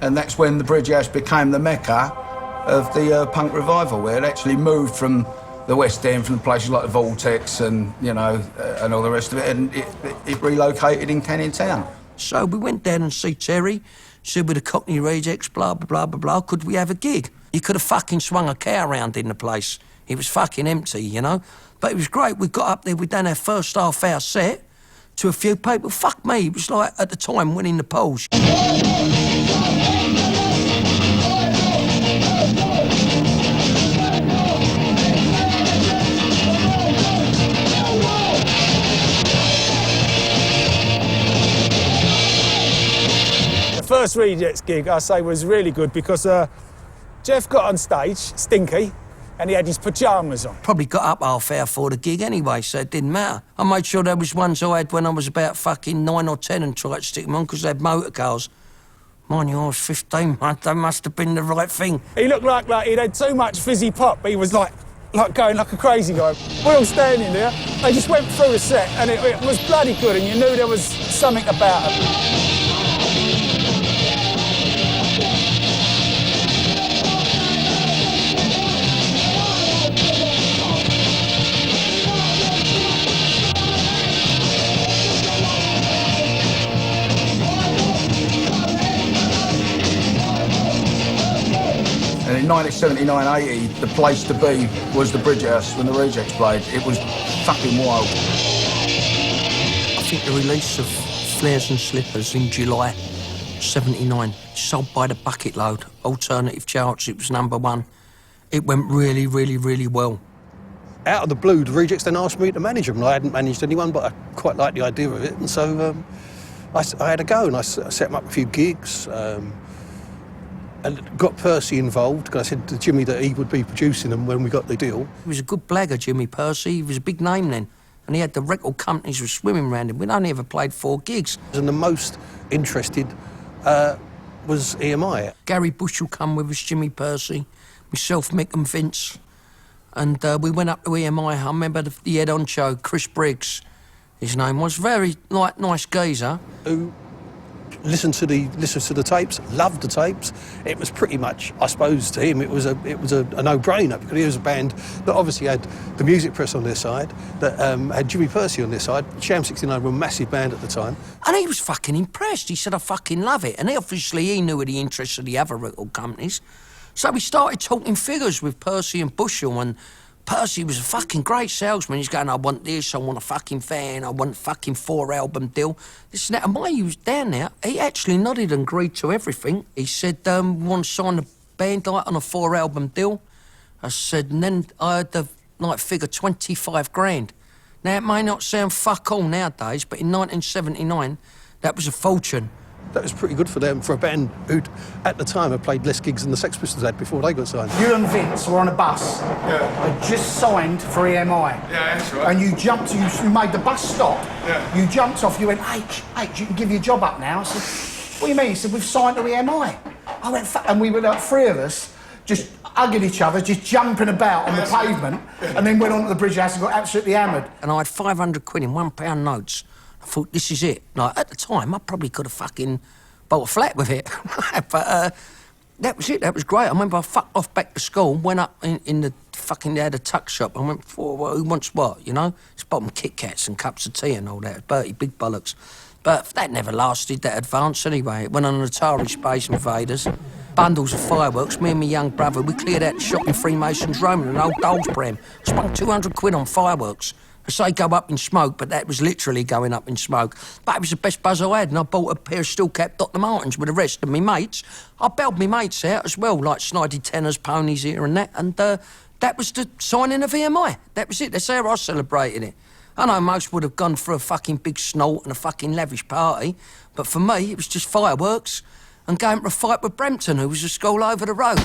And that's when the Bridge House became the mecca of the punk revival, where it actually moved from the West End, from places like the Vortex and, you know, and all the rest of it, and it relocated in Canning Town. So we went down and see Terry, said with the Cockney Rejects, blah, blah, blah, blah, blah, could we have a gig? You could have fucking swung a cow around in the place. It was fucking empty, you know? But it was great. We got up there, we done our first half-hour set to a few people. Fuck me, it was like, at the time, winning the polls. First Rejects gig, I say, was really good because Jeff got on stage, stinky, and he had his pyjamas on. Probably got up half hour for the gig anyway, so it didn't matter. I made sure there was ones I had when I was about fucking 9 or 10 and tried to stick them on because they had motor cars. Mind you, I was 15, man. That must have been the right thing. He looked like he'd had too much fizzy pop. He was like going like a crazy guy. We're all standing there. They just went through the set, and it was bloody good, and you knew there was something about it. And in 1979-80, the place to be was the Bridge House when the Rejects played. It was fucking wild. I think the release of Flares and Slippers in July 79 sold by the bucket load. Alternative charts, it was #1. It went really, really, really well. Out of the blue, the Rejects then asked me to manage them. I hadn't managed anyone, but I quite liked the idea of it. And so I had a go, and I set them up a few gigs. And got Percy involved, because I said to Jimmy that he would be producing them when we got the deal. He was a good blagger, Jimmy Percy. He was a big name then. And he had the record companies were swimming around him. We'd only ever played 4 gigs. And the most interested was EMI. Gary Bushell come with us, Jimmy Percy, myself, Mick and Vince. And we went up to EMI. I remember the head honcho, Chris Briggs, his name was. Very, nice geezer. Who listened to the tapes, loved the tapes. It was pretty much, I suppose, to him, it was a no-brainer, because he was a band that obviously had the music press on their side, that had Jimmy Percy on their side. Sham 69 were a massive band at the time. And he was fucking impressed. He said, I fucking love it. And he knew of the interests of the other record companies. So we started talking figures with Percy and Bushell, and Percy was a fucking great salesman. He's going, I want this, I want a fucking fan, I want a fucking 4-album deal. This and that. And while he was down there, he actually nodded and agreed to everything. He said, we want to sign the band on a 4-album deal. I said, and then I had the figure 25 grand. Now, it may not sound fuck all nowadays, but in 1979, that was a fortune. That was pretty good for them, for a band who'd, at the time, had played less gigs than the Sex Pistols had before they got signed. You and Vince were on a bus. Yeah. I just signed for EMI. Yeah, that's right. And you jumped, you made the bus stop. Yeah. You jumped off, you went, H, you can give your job up now. I said, what do you mean? He said, we've signed to EMI. I went, and we were like 3 of us, just hugging each other, just jumping about on the pavement, and then went on to the Bridge House and got absolutely hammered. And I had 500 quid in £1 notes. I thought, this is it. Like, at the time, I probably could have fucking bought a flat with it. But that was it, that was great. I remember I fucked off back to school, went up in the fucking, they had a tuck shop. I went, who wants what, you know? It's bottom Kit Kats and cups of tea and all that. Bertie, big bollocks. But that never lasted, that advance anyway. It went on an Atari Space Invaders. Bundles of fireworks. Me and my young brother, we cleared out the shop in Freemasons Road in an old Dole's pram. Spent 200 quid on fireworks. I say go up in smoke, but that was literally going up in smoke. But it was the best buzz I had, and I bought a pair of steel-cap Dr. Martens with the rest of my mates. I bailed my mates out as well, like snidey tenors, ponies here and that, and that was the signing of EMI. That was it, that's how I celebrated it. I know most would have gone for a fucking big snort and a fucking lavish party, but for me, it was just fireworks and going for a fight with Brampton, who was a school over the road.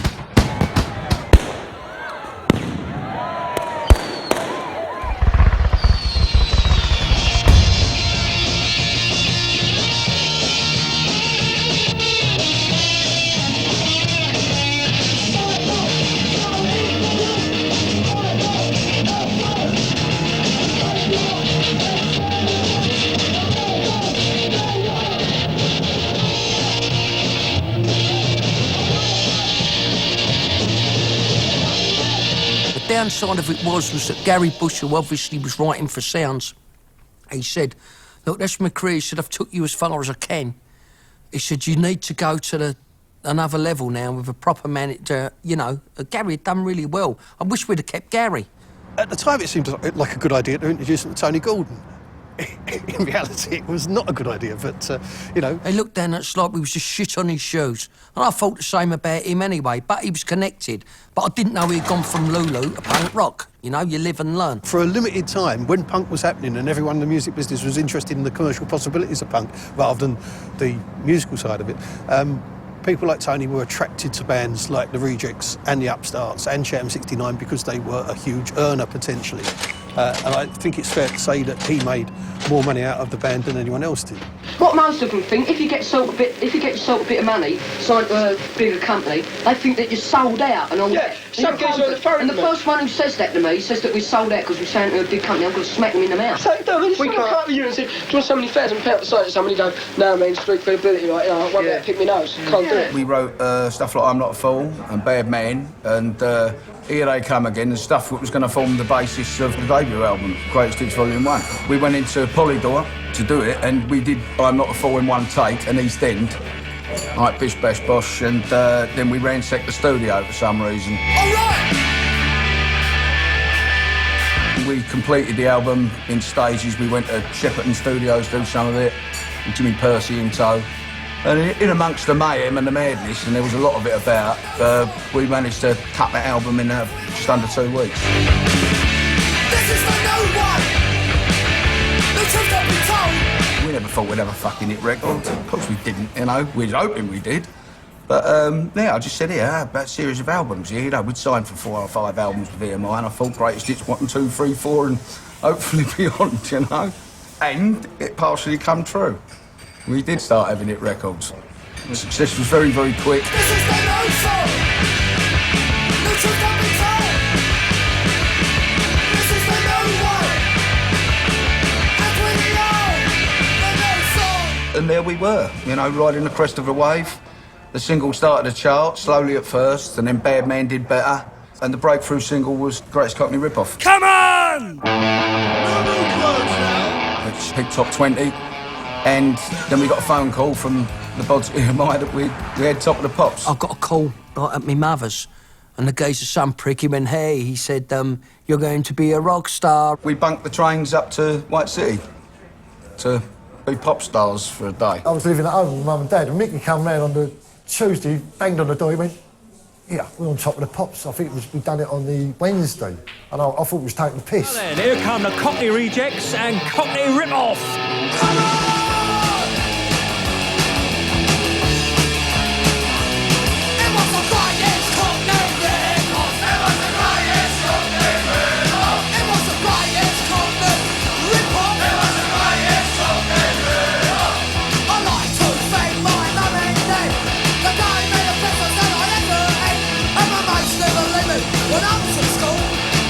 downside of it was that Gary Bush, who obviously was writing for Sounds, he said, look, that's my career. He said, I've took you as far as I can. He said, you need to go to another level now with a proper manager. You know, Gary had done really well. I wish we'd have kept Gary. At the time, it seemed like a good idea to introduce him to Tony Gordon. In reality, it was not a good idea, but, you know... They looked down at us like we was just shit on his shoes. And I thought the same about him anyway, but he was connected. But I didn't know he'd gone from Lulu to punk rock. You know, you live and learn. For a limited time, when punk was happening and everyone in the music business was interested in the commercial possibilities of punk rather than the musical side of it, people like Tony were attracted to bands like the Rejects and the Upstarts and Sham 69 because they were a huge earner, potentially. And I think it's fair to say that he made more money out of the band than anyone else did. What most of them think, if you get sold a bit of money, signed to a bigger company, they think that you're sold out and all that. some guys are on the phone. And the first one who says that to me says that we're sold out because we're signed to a big company. I'm going to smack them in the mouth. So, no, we can't come to you and say, do you want so many fares and pay out the side to somebody going, no, I mean, street credibility, like, you know, I won't be able to pick my nose. Can't do it. We wrote stuff like I'm Not a Fool and Bad Man, and Here They Come Again, and stuff that was going to form the basis of the debut album, Greatest Hits Volume 1. We went into Polydor to do it, and we did I'm Not a Fool in one take, an East End, like Bish Bash Bosh, and then we ransacked the studio for some reason. We completed the album in stages. We went to Shepperton Studios to do some of it, with Jimmy Percy in tow. And in amongst the mayhem and the madness, and there was a lot of it about, we managed to cut that album in just under 2 weeks. This is the new one. The truth that we told. We never thought we'd have a fucking hit record. Of course we didn't, you know. We was hoping we did. But, yeah, I just said, yeah, about a series of albums. Yeah, you know, we'd signed for 4 or 5 albums with EMI, and I thought Greatest Hits 1, 2, 3, 4, and hopefully beyond, you know. And it partially come true. We did start having hit records. The success was very, very quick. This is the new song. The truth that we told. This is the new one. And we know the new song. And there we were, you know, riding the crest of a wave. The single started to chart, slowly at first, and then Bad Man did better. And the breakthrough single was Greatest Cockney Ripoff. Come on! Which hit top 20. And then we got a phone call from the bods at EMI that we had Top of the Pops. I got a call at my mother's, and the guy's some prick. He went, hey, he said, you're going to be a rock star. We bunked the trains up to White City to be pop stars for a day. I was living at home with Mum and Dad, and Mickey came round on the Tuesday, banged on the door, he went, yeah, we're on Top of the Pops. I think we'd done it on the Wednesday, and I thought we was taking the piss. Well then, here come the Cockney Rejects and Cockney Ripoff. Come on! When I was at school,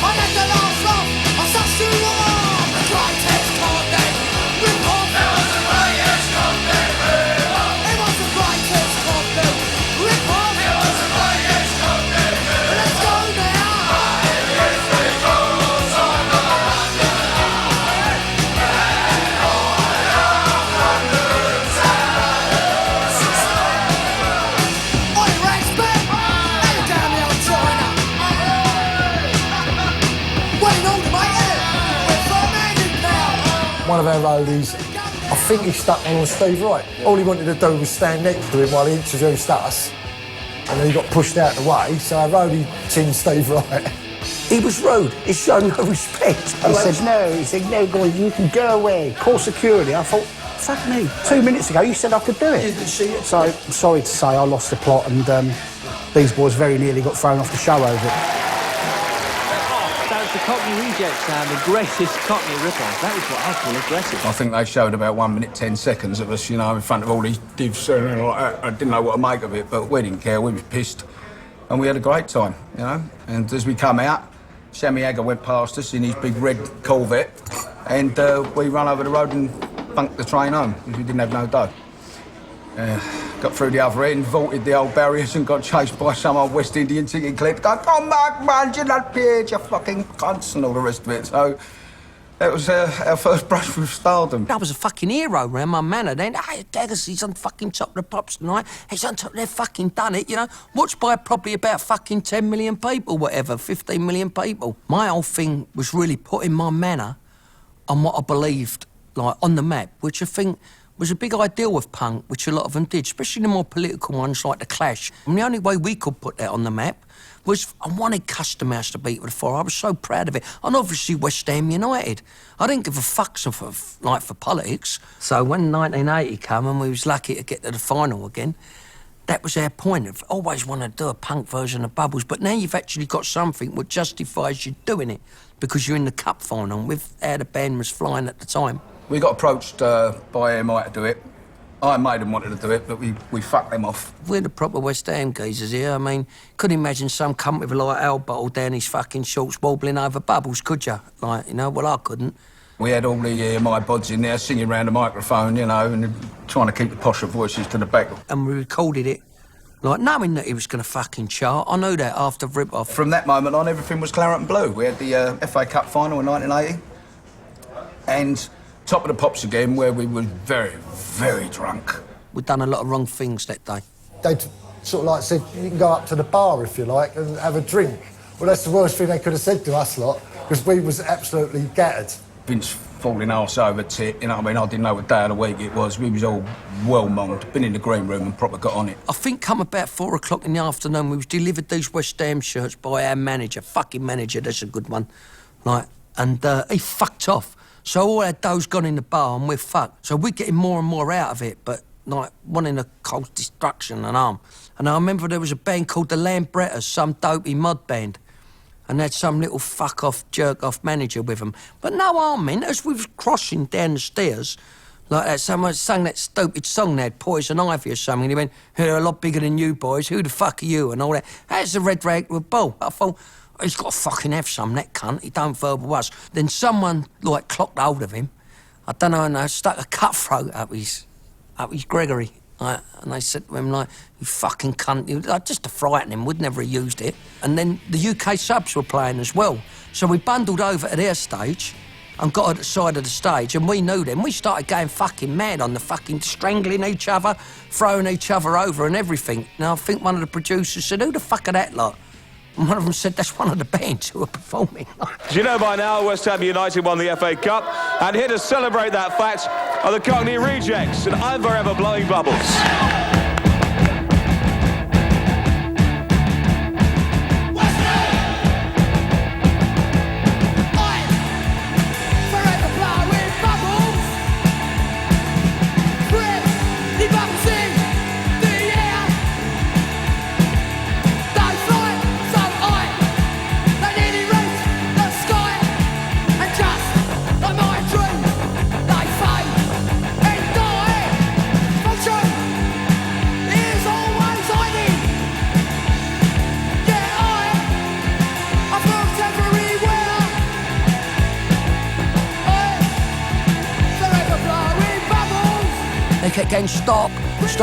I had the last laugh. I sussed you on the greatest Cockney Ripoff. It was the greatest Cockney Ripoff. It was the greatest Cockney Ripoff. It was the greatest Cockney Ripoff. Let's go now. One of our roadies, I think he stuck on Steve Wright. All he wanted to do was stand next to him while he introduced us, and then he got pushed out of the way, so our roadie chinned Steve Wright. He was rude. He showed no respect. He said, no, guys, you can go away. Call security. I thought, fuck me. 2 minutes ago, you said I could do it. So, I'm sorry to say, I lost the plot, and these boys very nearly got thrown off the show over it. The Cockney Rejects and the greatest Cockney Ripoff. That is what I call aggressive. I think they showed about 1 minute 10 seconds of us, you know, in front of all these divs and like that. I didn't know what to make of it, but we didn't care. We was pissed, and we had a great time, you know. And as we come out, Sammy Agger went past us in his big red Corvette, and we ran over the road and bunked the train home because we didn't have no dough. Got through the other end, vaulted the old barriers and got chased by some old West Indian ticket collector. Go, come back, man, you're not paid, you fucking cunts, and all the rest of it. So that was our first brush with stardom. I was a fucking hero around my manor then. Hey, Gaggers, he's on fucking top of the pops tonight. He's on top, they've fucking done it, you know. Watched by probably about fucking 10 million people, whatever, 15 million people. My whole thing was really putting my manor on what I believed, like, on the map, which I think was a big ideal of punk, which a lot of them did, especially the more political ones like The Clash. And the only way we could put that on the map was I wanted Custom House to beat with the fire. I was so proud of it. And obviously West Ham United. I didn't give a fuck for politics. So when 1980 came and we was lucky to get to the final again, that was our point. Of always wanted to do a punk version of Bubbles, but now you've actually got something that justifies you doing it because you're in the cup final with how the band was flying at the time. We got approached by AMI to do it. Iron Maiden wanted to do it, but we fucked them off. We're the proper West Ham geezers here. I mean, couldn't imagine some cunt with a light ale bottle down his fucking shorts wobbling over Bubbles, could you? Like, you know, well, I couldn't. We had all the AMI bods in there singing around the microphone, you know, and trying to keep the posher voices to the back. And we recorded it, like, knowing that he was going to fucking chart. I knew that after Rip-Off. From that moment on, everything was claret and blue. We had the FA Cup final in 1980, and top of the pops again, where we were very, very drunk. We'd done a lot of wrong things that day. They'd sort of like said, you can go up to the bar if you like and have a drink. Well, that's the worst thing they could have said to us lot, because we was absolutely gutted. Vince falling arse over tit, you know what I mean? I didn't know what day of the week it was. We was all well-monged, been in the green room and proper got on it. I think come about 4 o'clock in the afternoon, we was delivered these West Ham shirts by our manager, fucking manager, that's a good one, like, and he fucked off. So all our dough's gone in the bar and we're fucked. So we're getting more and more out of it, but like wanting to cause destruction and harm. And I remember there was a band called the Lambrettas, some dopey mod band, and they had some little fuck-off, jerk-off manager with them. But no harm meant, as we was crossing down the stairs, like that, someone sang that stupid song they had, Poison Ivy or something, and he went, they're a lot bigger than you boys, who the fuck are you, and all that. That's a red rag with a ball. I thought, he's got to fucking have some, that cunt. He don't verbal us. Then someone, like, clocked hold of him. I don't know, and they stuck a cutthroat up his Gregory. Like, and they said to him, like, you fucking cunt. Like, just to frighten him, we'd never have used it. And then the UK subs were playing as well. So we bundled over to their stage and got at the side of the stage, and we knew them. We started going fucking mad on the fucking strangling each other, throwing each other over and everything. Now, I think one of the producers said, who the fuck are that lot? And one of them said, that's one of the bands who are performing. Do you know by now West Ham United won the FA Cup? And here to celebrate that fact are the Cockney Rejects and I'm Forever Blowing Bubbles. They kept going, stop.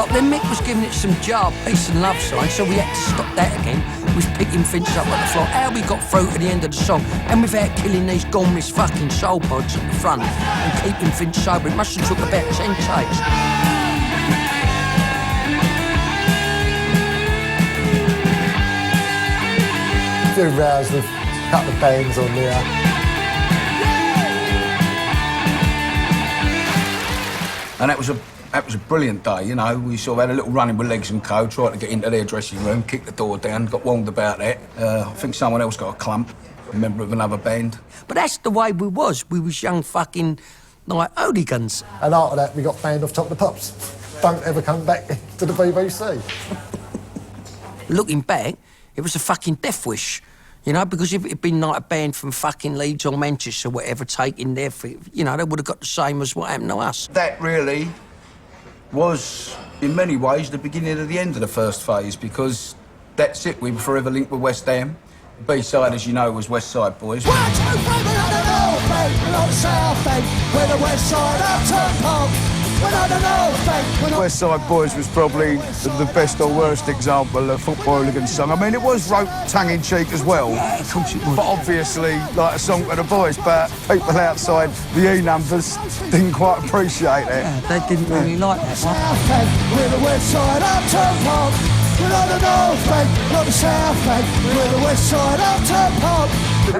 Then Mick was giving it some jar, peace and love signs, so we had to stop that again. We was picking Finch up at the floor. How we got through to the end of the song, and without killing these gormless fucking soul pods at the front and keeping Finch sober, it must have took about 10 takes. A few rows with a couple of bands on there. And that was a brilliant day, you know. We sort of had a little running with Legs and Co, tried to get into their dressing room, kicked the door down, got warned about that. I think someone else got a clump, a member of another band. But that's the way we was. We was young fucking, like, hooligans. And after that, we got banned off Top of the Pops. Don't ever come back to the BBC. Looking back, it was a fucking death wish. You know, because if it had been like a band from fucking Leeds or Manchester or whatever taking their, you know, they would have got the same as what happened to us. That really was, in many ways, the beginning of the end of the first phase, because that's it, we were forever linked with West Ham. B-side, as you know, was West Side Boys. 1, 2, 3, we're on the north end, we're on the south end, we're the west side of Turnpike. We're not the North Bank. We're not... West Side Boys was probably the best or worst example of football hooligan song. I mean, it was wrote tongue-in-cheek as well. Yeah, of course it was. But obviously, like a song for the boys, but people outside the E numbers didn't quite appreciate it. Yeah, they didn't really like that one. South Bank, we're the West Side Uptown Park. We're not the North Bank, not the South Bank. We're the West Side Uptown Park.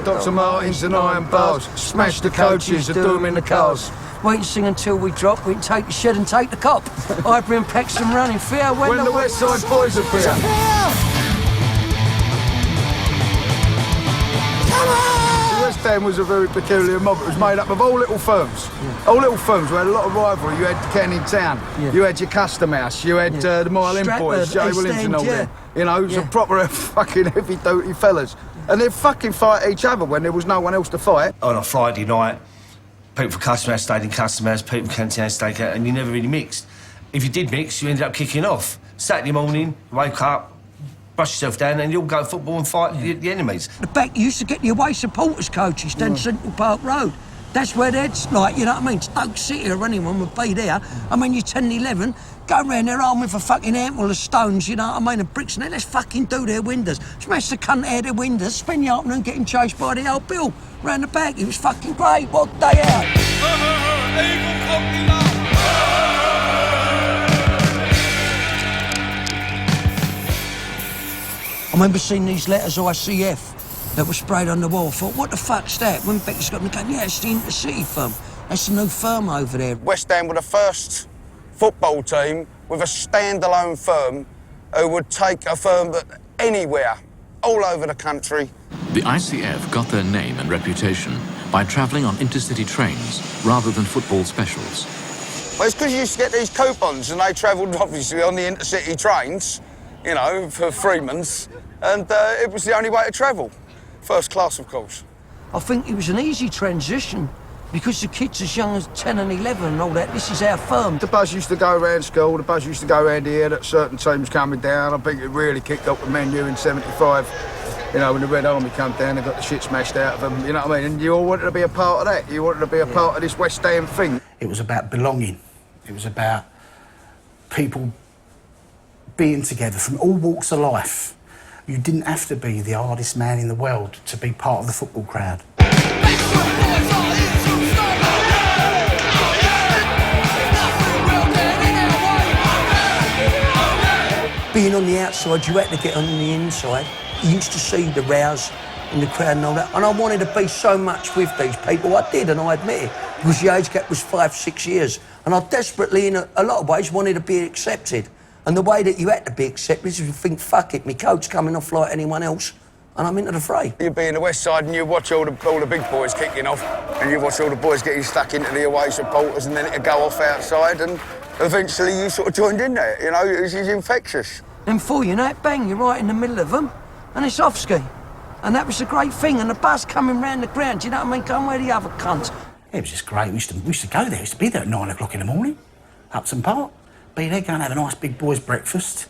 Dr. Martins and iron bars, smash the coaches, and do them in the cars. Wait and sing until we drop, we can take the shed and take the cop. Ivory and Paxton running fair When the West Side Boys appear. West Ham was a very peculiar mob. It was made up of all little firms. All little firms. We had a lot of rivalry. You had Canning Town, you had your Custom House, you had the Mile End Boys, Joe Williams and all them. You know, it was a proper fucking heavy-duty fellas. And they'd fucking fight each other when there was no one else to fight. On a Friday night, people from Custom House stayed in Custom House, people from Canning Town stayed out, and you never really mixed. If you did mix, you ended up kicking off. Saturday morning, wake up, brush yourself down, and you'll go football and fight the enemies. The back, you used to get the away supporters coaches down Central Park Road. That's where they'd, like, you know what I mean, Stoke City or anyone would be there. I mean, you're 10 and 11, go round there armed with a fucking handful of stones, you know what I mean, and bricks, and let's fucking do their windows. Smash the cunt out of their windows, spend the afternoon getting chased by the old Bill round the back. It was fucking great, what day out. I remember seeing these letters ICF that were sprayed on the wall. I thought, what the fuck's that? When Becky's got me going, yeah, it's the Intercity firm. That's the new firm over there. West Ham were the first football team with a standalone firm who would take a firm that anywhere, all over the country. The ICF got their name and reputation by travelling on intercity trains rather than football specials. Well, it's because you used to get these coupons and they travelled obviously on the intercity trains, you know, for Freeman's, and it was the only way to travel. First class, of course. I think it was an easy transition because the kids as young as 10 and 11 and all that, this is our firm. The bus used to go around school, the bus used to go around here, that certain teams coming down. I think it really kicked up with Man U in 75. You know, when the Red Army come down, they got the shit smashed out of them, you know what I mean? And you all wanted to be a part of that. You wanted to be a part of this West Ham thing. It was about belonging. It was about people being together from all walks of life. You didn't have to be the hardest man in the world to be part of the football crowd. Being on the outside, you had to get on the inside. You used to see the rows in the crowd and all that. And I wanted to be so much with these people. I did, and I admit it, because the age gap was 5-6 years. And I desperately, in a lot of ways, wanted to be accepted. And the way that you had to be accepted is you think, fuck it, my coat's coming off like anyone else, and I'm into the fray. You'd be in the West Side and you watch all the big boys kicking off, and you watch all the boys getting stuck into the away supporters, and then it'd go off outside, and eventually you sort of joined in there, you know, it was infectious. And before you know it, bang, you're right in the middle of them, and it's off ski. And that was a great thing, and the bus coming round the ground, you know what I mean, going where the other cunts. It was just great. We used to go there. We used to be there at 9 o'clock in the morning, Upton Park. Be there, go and have a nice big boys' breakfast,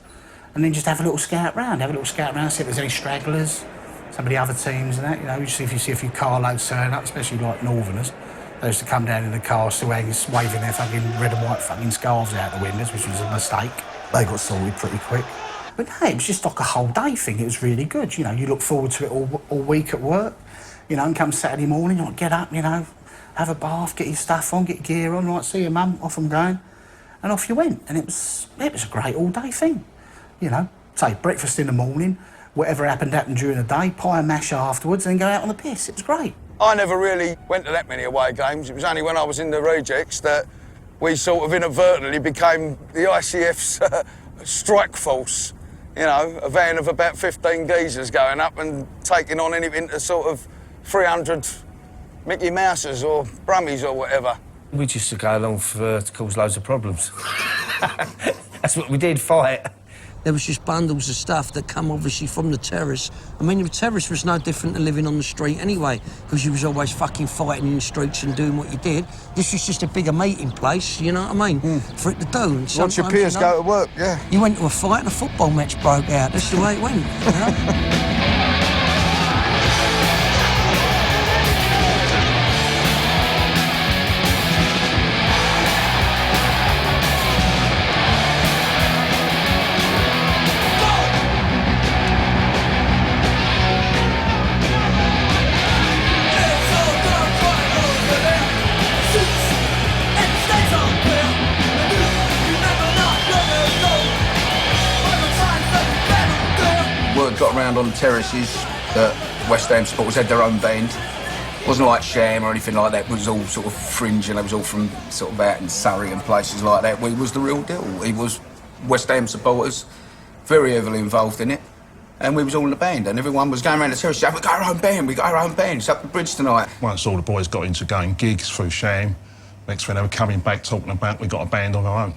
and then just have a little scout round, see if there's any stragglers, some of the other teams and that, you know, if you see a few carloads turn up, especially like Northerners, they used to come down in the car still waving their fucking red and white fucking scarves out the windows, which was a mistake. They got sorted pretty quick. But no, it was just like a whole day thing. It was really good, you know, you look forward to it all week at work, you know, and come Saturday morning, like, get up, you know, have a bath, get your stuff on, get your gear on, like, see your mum, off I'm going. And off you went, and it was a great all-day thing, you know. Say, breakfast in the morning, whatever happened during the day, pie and mash afterwards, and then go out on the piss. It was great. I never really went to that many away games. It was only when I was in the Rejects that we sort of inadvertently became the ICF's strike force. You know, a van of about 15 geezers going up and taking on anything to sort of 300 Mickey Mouses or Brummies or whatever. We just used to go along to cause loads of problems. That's what we did, fight. There was just bundles of stuff that come obviously from the terrace. I mean, the terrace was no different than living on the street anyway, because you was always fucking fighting in the streets and doing what you did. This was just a bigger meeting place, you know what I mean, for it to do. And once your peers go to work, yeah. You went to a fight and a football match broke out. That's the way it went, you know? around on the terraces that West Ham supporters had their own band. It wasn't like Sham or anything like that. It was all sort of fringe, and it was all from sort of out in Surrey and places like that. We was the real deal. He was West Ham supporters, very heavily involved in it. And we was all in the band, and everyone was going around the terrace saying, we got our own band, it's up the bridge tonight. Once all the boys got into going gigs through Sham, next thing they were coming back talking about we got a band on our own.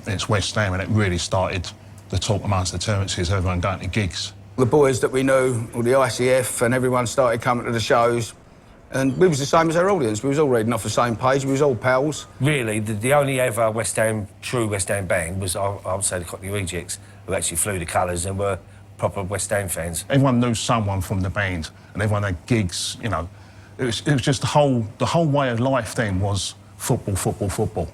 It's West Ham, and it really started the talk amongst the terraces, everyone going to gigs. The boys that we knew, all the ICF, and everyone started coming to the shows, and we was the same as our audience. We was all reading off the same page, we was all pals. Really, the only ever true West Ham band was, I would say, the Cockney Rejects, who actually flew the colours and were proper West Ham fans. Everyone knew someone from the band, and everyone had gigs, you know. It was just the whole way of life then was football, football, football.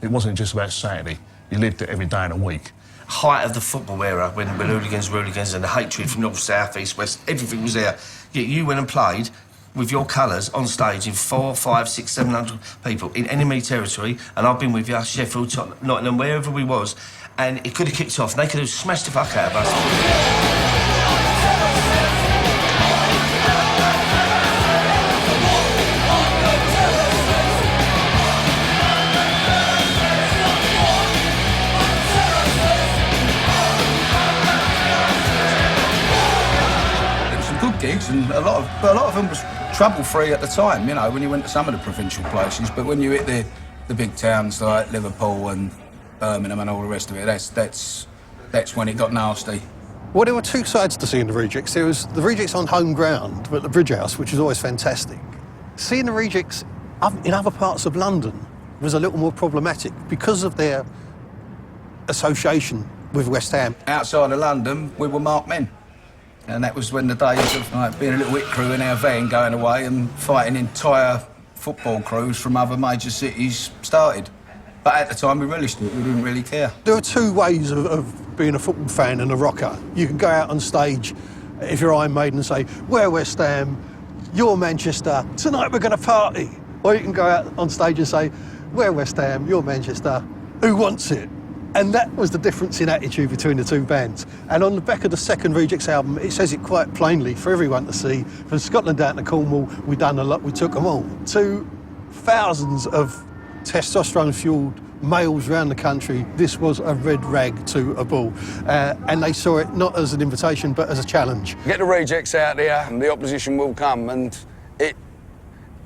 It wasn't just about Saturday. You lived it every day in a week. Height of the football era, when hooligans were hooligans and the hatred from north, south, east, west, everything was there. Yet you went and played with your colours on stage in 400, 500, 600, 700 people in enemy territory, and I've been with you, Sheffield, Nottingham, wherever we was, and it could have kicked off, and they could have smashed the fuck out of us. Gigs, and a lot of them was trouble-free at the time, you know, when you went to some of the provincial places. But when you hit the big towns like Liverpool and Birmingham and all the rest of it, that's when it got nasty. Well, there were two sides to seeing the Rejects. There was the Rejects on home ground at the Bridge House, which was always fantastic. Seeing the Rejects in other parts of London was a little more problematic because of their association with West Ham. Outside of London, we were marked men. And that was when the days of like, being a little hit crew in our van going away and fighting entire football crews from other major cities started. But at the time, we relished it. We didn't really care. There are two ways of being a football fan and a rocker. You can go out on stage, if you're Iron Maiden, and say, we're West Ham, you're Manchester, tonight we're going to party. Or you can go out on stage and say, we're West Ham, you're Manchester, who wants it? And that was the difference in attitude between the two bands. And on the back of the second Rejects album, it says it quite plainly for everyone to see. From Scotland down to Cornwall, we done a lot, we took them all. To thousands of testosterone-fueled males around the country, this was a red rag to a bull. And they saw it not as an invitation, but as a challenge. Get the Rejects out there and the opposition will come, and it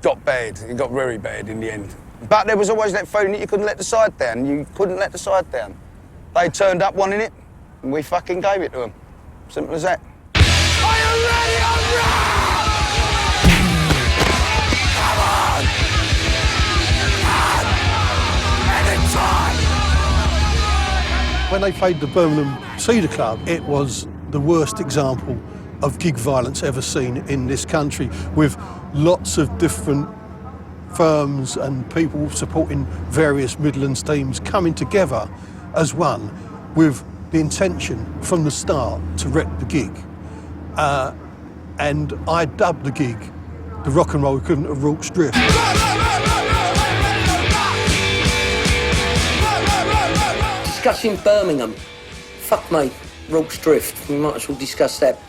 got bad. It got very bad in the end. But there was always that feeling that you couldn't let the side down. You couldn't let the side down. They turned up wanting it, and we fucking gave it to them. Simple as that. Are you ready? Come on! When they played the Birmingham Cedar Club, it was the worst example of gig violence ever seen in this country, with lots of different firms and people supporting various Midlands teams coming together as one with the intention from the start to wreck the gig. And I dubbed the gig the rock and roll equivalent of Rorke's Drift. Discussing Birmingham. Fuck me, Rorke's Drift. We might as well discuss that.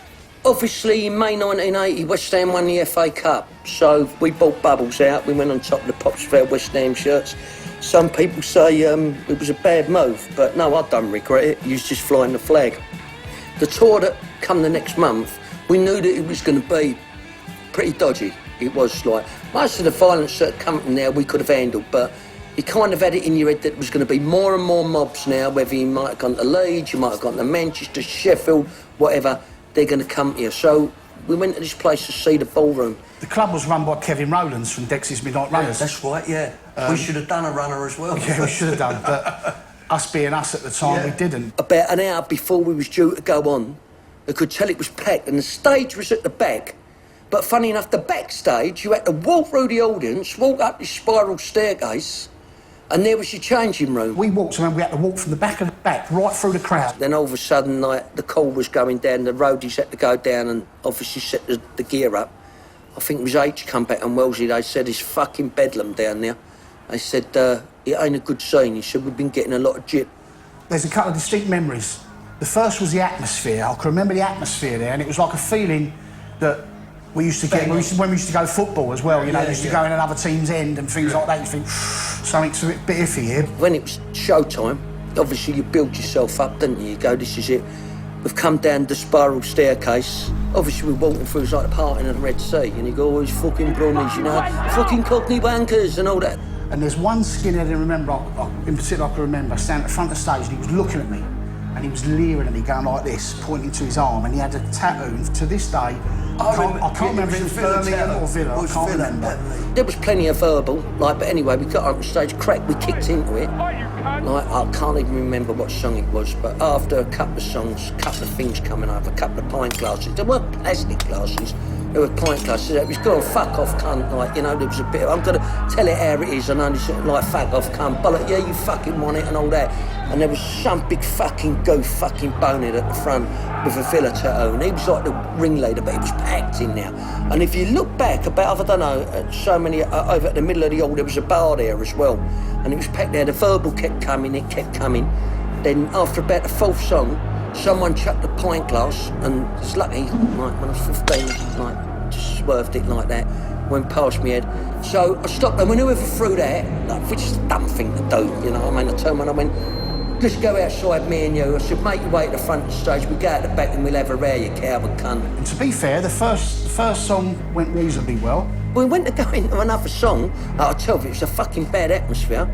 Obviously, in May 1980, West Ham won the FA Cup, so we bought bubbles out. We went on top of the pops with our West Ham shirts. Some people say it was a bad move, but no, I don't regret it. You was just flying the flag. The tour that come the next month, we knew that it was going to be pretty dodgy. It was like, most of the violence that come from there we could have handled, but you kind of had it in your head that it was going to be more and more mobs now, whether you might have gone to Leeds, you might have gone to Manchester, Sheffield, whatever. They're going to come here. So we went to this place to see the ballroom. The club was run by Kevin Rowlands from Dexys Midnight Runners. That's right, yeah. We should have done a runner as well. Yeah, we should have done, but us being us at the time, we didn't. About an hour before we was due to go on, I could tell it was packed, and the stage was at the back. But funny enough, the backstage, you had to walk through the audience, walk up this spiral staircase, and there was your changing room. We walked around, we had to walk from the back of the back, right through the crowd. Then all of a sudden, like, the call was going down, the roadies had to go down and obviously set the gear up. I think it was H come back and Wellesley, they said, it's fucking bedlam down there. They said, it ain't a good scene. He said, we've been getting a lot of jip. There's a couple of distinct memories The first was the atmosphere. I can remember the atmosphere there, and it was like a feeling that we used to get when we used to go football as well. You know, we used to go in another team's end and things like that. You think something's a bit iffy here. When it was showtime, obviously you build yourself up, didn't you? You go, this is it. We've come down the spiral staircase. Obviously we're walking through, it's like the parting of the Red Sea, and you go, oh, these fucking brummies, you know, fucking Cockney wankers and all that. And there's one skinhead in particular I can remember, standing at the front of the stage, and he was looking at me, and he was leering at me, going like this, pointing to his arm, and he had a tattoo. To this day, I can't remember if it was Birmingham or Villa, I can't remember. There was plenty of verbal, like, but anyway, we got up on stage, crack, we kicked into it. Like, I can't even remember what song it was, but after a couple of songs, a couple of things coming over, a couple of pint glasses. There weren't plastic glasses, there were pint glasses. It was good, fuck off cunt, like, you know, there was a bit of, I'm gonna tell it how it is, and only sort of like, fuck off cunt, bollock, yeah, you fucking want it, and all that. And there was some big fucking goof fucking bonehead at the front with a Villa tattoo, and he was like the ringleader, but he was packed in now. And if you look back about, I don't know, so many, over at the middle of the hall, there was a bar there as well, and it was packed there. The verbal kept coming, it kept coming. Then after about the fourth song, someone chucked a pint glass, and it's lucky, like when I was 15, like, just swerved it like that, went past my head. So I stopped, and when whoever threw that, like, which is a dumb thing to do, you know what I mean? I turned around, I went, let's go outside, me and you. I said, make your way to the front of the stage, we go out the back and we'll have a row, you coward cunt. And to be fair, the first song went reasonably well. We went to go into another song. I tell you, it was a fucking bad atmosphere.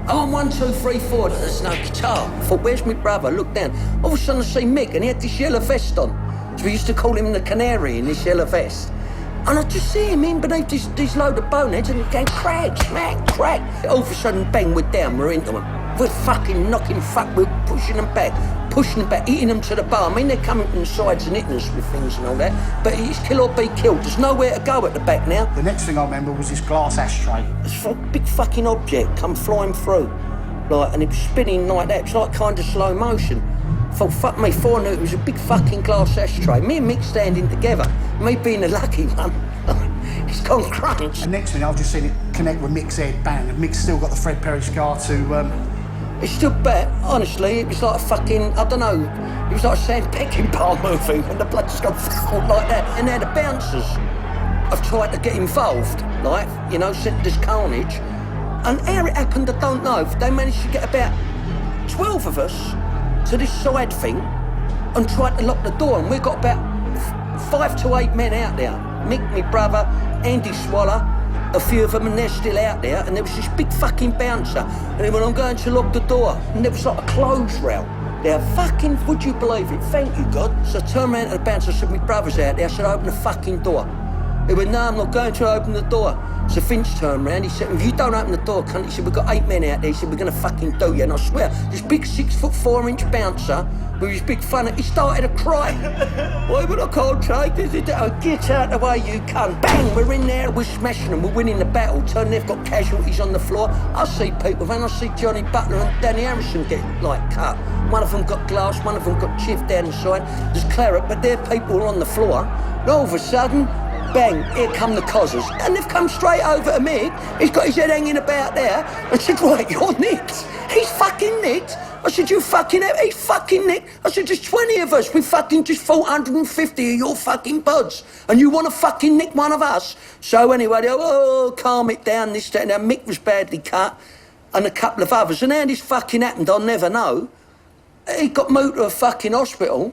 Oh, 1, 2, 3, 4, there's no guitar. I thought, where's my brother? I looked down. All of a sudden I see Mick, and he had this yellow vest on. So we used to call him the Canary in this yellow vest. And I just see him in beneath this load of boneheads, and going crack, smack, crack. All of a sudden, bang, we're down, we're into them. We're fucking knocking we're pushing them back, hitting them to the bar. I mean, they're coming from the sides and hitting us with things and all that, but it's kill or be killed. There's nowhere to go at the back now. The next thing I remember was this glass ashtray. It's a big fucking object come flying through, like, and it was spinning like that. It was like kind of slow motion. I thought, fuck me, before I knew it was a big fucking glass ashtray. Me and Mick standing together, me being the lucky one. It's gone crunch. And next thing I've just seen it connect with Mick's head, bang, and Mick's still got the Fred Perry scar to... It stood back, honestly, it was like a fucking, I don't know, it was like a Sam Peckinpah movie when the blood just got like that. And now the bouncers have tried to get involved, like, you know, sent this carnage. And how it happened, I don't know. They managed to get about 12 of us to this side thing and tried to lock the door, and we got about 5 to 8 men out there. Mick, my brother, Andy Swaller, a few of them, and they're still out there, and there was this big fucking bouncer, and then when I'm going to lock the door, and there was like a clothes rail there. Fucking, would you believe it? Thank you, God. So I turned around to the bouncer, I said, my brother's out there. I said, open the fucking door. He went, no, I'm not going to open the door. So Finch turned around, he said, if you don't open the door, cunt, he said, we've got 8 men out there. He said, we're going to fucking do you. And I swear, this big 6'4" bouncer with his big fun, he started to cry. Why would I can't take this? Oh, get out of the way, you cunt. Bang, we're in there, we're smashing them, we're winning the battle. Turn, they've got casualties on the floor. I see people, and I see Johnny Butler and Danny Harrison get, like, cut. One of them got glass, one of them got chipped down the side. There's claret, but their people are on the floor. And all of a sudden, bang, here come the cozzers. And they've come straight over to Mick. He's got his head hanging about there. I said, right, you're nicked. He's fucking nicked. I said, you fucking, he's fucking nicked. I said, there's 20 of us. We fucking just fought 150 of your fucking buds. And you want to fucking nick one of us? So anyway, they go, oh, calm it down, this, that. Now, Mick was badly cut, and a couple of others. And how this fucking happened, I'll never know. He got moved to a fucking hospital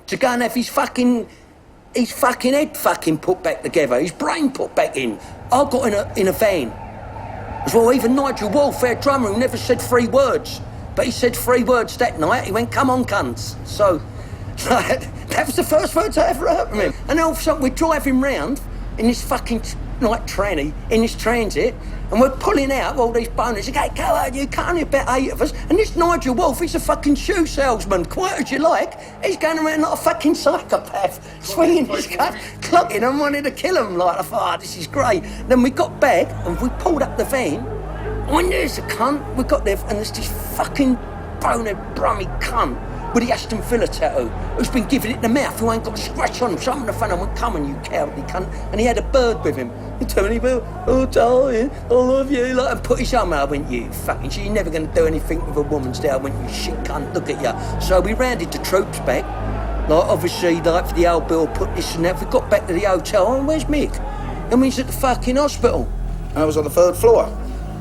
to go and have his fucking head fucking put back together, his brain put back in. I got in a van. As well, even Nigel Wolfe, our drummer, who never said 3 words, but he said 3 words that night. He went, come on, cunts. So, that was the first words I ever heard from him. And all of a sudden, we're driving round in this fucking, like, tranny, in this transit, and we're pulling out all these boners. Okay, go on, you can't, only about 8 of us. And this Nigel Wolfe, he's a fucking shoe salesman, quite as you like. He's going around like a fucking psychopath, swinging his gun, clocking and wanting to kill him. Like, I thought, oh, this is great. Then we got back, and we pulled up the van. When there's a cunt, we got there, and there's this fucking bonehead, brummy cunt with the Aston Villa tattoo, who's been giving it the mouth, who ain't got a scratch on him. So I'm on the phone, I went, come on, you cowardly cunt. And he had a bird with him. He told me, oh, darling, I love you, like, and put his arm out. I went, you fucking shit, you're never going to do anything with a woman's there. I went, you shit cunt, look at you. So we rounded the troops back. Like, obviously, like, for the old bill, put this and that. We got back to the hotel, and where's Mick? And he's at the fucking hospital. And I was on the 3rd floor.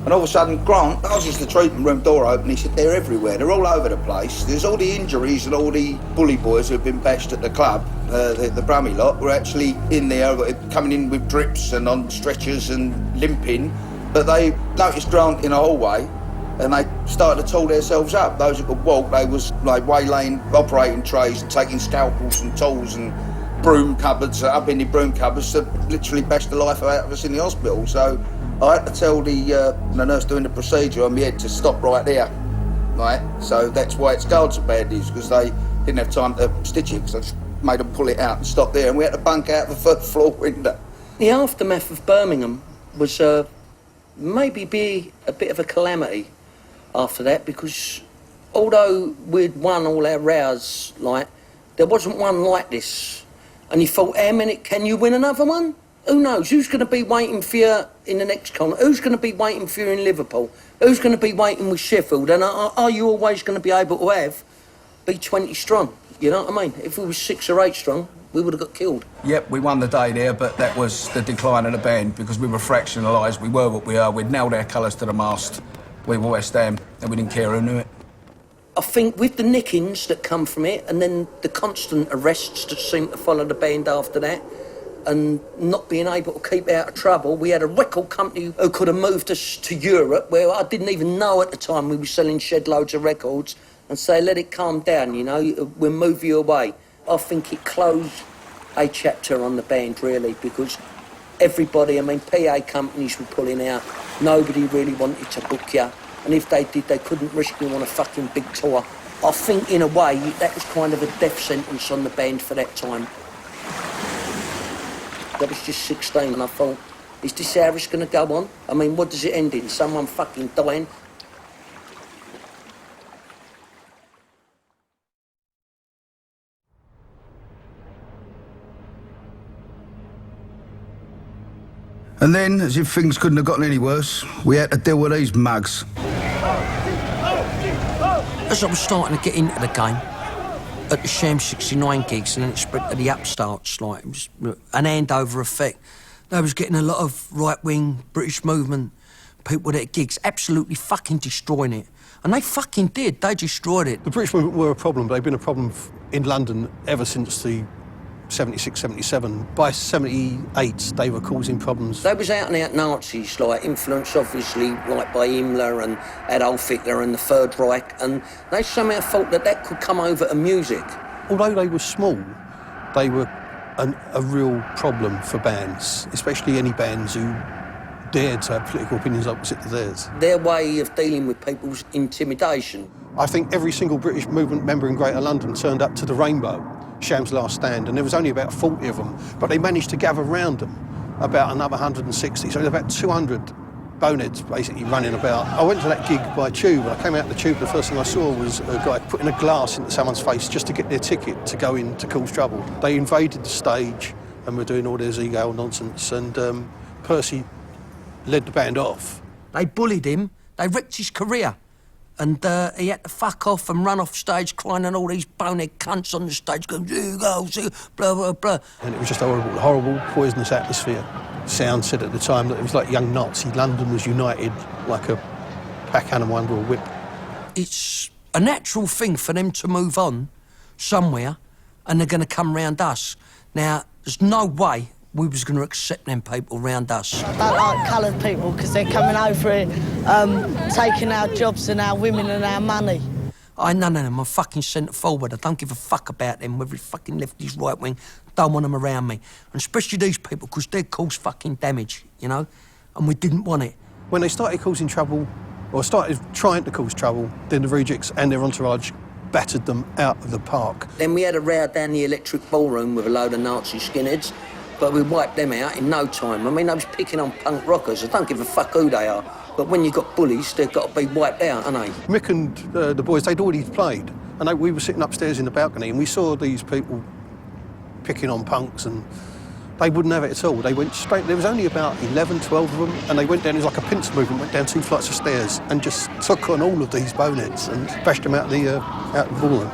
And all of a sudden, Grant, I was just the treatment room door open, he said, they're everywhere, they're all over the place. There's all the injuries and all the bully boys who've been bashed at the club, the Brummy lot, were actually in there, coming in with drips and on stretchers and limping. But they noticed Grant in a hallway, and they started to tool themselves up. Those that could walk, they was like waylaying operating trays and taking scalpels and tools and broom cupboards, up in the broom cupboards, to literally bash the life out of us in the hospital. So I had to tell the nurse doing the procedure on my head to stop right there, right? So that's why it scarred so badly, because they didn't have time to stitch it, because I just made them pull it out and stop there, and we had to bunk out the 3rd floor window. The aftermath of Birmingham was maybe be a bit of a calamity after that, because although we'd won all our rows, like, there wasn't one like this. And you thought, how many, can you win another one? Who knows? Who's going to be waiting for you in the next corner? Who's going to be waiting for you in Liverpool? Who's going to be waiting with Sheffield? And are you always going to be able to be 20 strong? You know what I mean? If we were 6 or 8 strong, we would have got killed. Yep, we won the day there, but that was the decline of the band, because we were fractionalised, we were what we are, we'd nailed our colours to the mast. We were West Ham, and we didn't care who knew it. I think with the nickings that come from it, and then the constant arrests that seem to follow the band after that, and not being able to keep out of trouble, we had a record company who could have moved us to Europe, where I didn't even know at the time we were selling shed loads of records, and say, let it calm down, you know, we'll move you away. I think it closed a chapter on the band, really, because everybody, I mean, PA companies were pulling out, nobody really wanted to book you. And if they did, they couldn't risk me on a fucking big tour. I think, in a way, that was kind of a death sentence on the band for that time. I was just 16, and I thought, is this how it's going to go on? I mean, what does it end in? Someone fucking dying? And then, as if things couldn't have gotten any worse, we had to deal with these mugs. As I was starting to get into the game, at the Sham 69 gigs, and then it spread to the upstarts, like, it was an handover effect. They was getting a lot of right-wing British movement people at gigs, absolutely fucking destroying it. And they fucking did, they destroyed it. The British movement were a problem, but they've been a problem in London ever since the 76, 77. By 78, they were causing problems. They was out-and-out Nazis, like, influenced, obviously, like, by Himmler and Adolf Hitler and the Third Reich, and they somehow thought that could come over to music. Although they were small, they were a real problem for bands, especially any bands who dared to have political opinions opposite to theirs. Their way of dealing with people's intimidation. I think every single British movement member in Greater London turned up to the Rainbow, Sham's last stand, and there was only about 40 of them, but they managed to gather around them about another 160, so there were about 200 boneheads basically running about. I went to that gig by tube, and I came out the tube, the first thing I saw was a guy putting a glass into someone's face just to get their ticket to go in to cause trouble. They invaded the stage and were doing all their Ziegel nonsense, and Percy led the band off. They bullied him, they wrecked his career. And he had to fuck off and run off stage crying, and all these bonehead cunts on the stage going, Ziegel, blah, blah, blah. And it was just a horrible, poisonous atmosphere. Sound said at the time that it was like young Nazi. London was united like a pack animal under a whip. It's a natural thing for them to move on somewhere, and they're going to come round us. Now, there's no way we was going to accept them people round us. I don't like coloured people because they're coming over here, taking our jobs and our women and our money. None of them are fucking centre forward. I don't give a fuck about them, whether it's fucking lefties, right wing. Don't want them around me. And especially these people, because they cause fucking damage, you know? And we didn't want it. When they started causing trouble, or started trying to cause trouble, then the Rejects and their entourage battered them out of the park. Then we had a row down the Electric Ballroom with a load of Nazi skinheads, but we wiped them out in no time. I mean, they was picking on punk rockers. I don't give a fuck who they are. But when you got bullies, they've got to be wiped out, haven't they? Mick and the boys, they'd already played, And we were sitting upstairs in the balcony and we saw these people picking on punks, and they wouldn't have it at all. They went straight, there was only about 11, 12 of them, and they went down, it was like a pincer movement, went down 2 flights of stairs and just took on all of these boneheads and bashed them out the ballroom.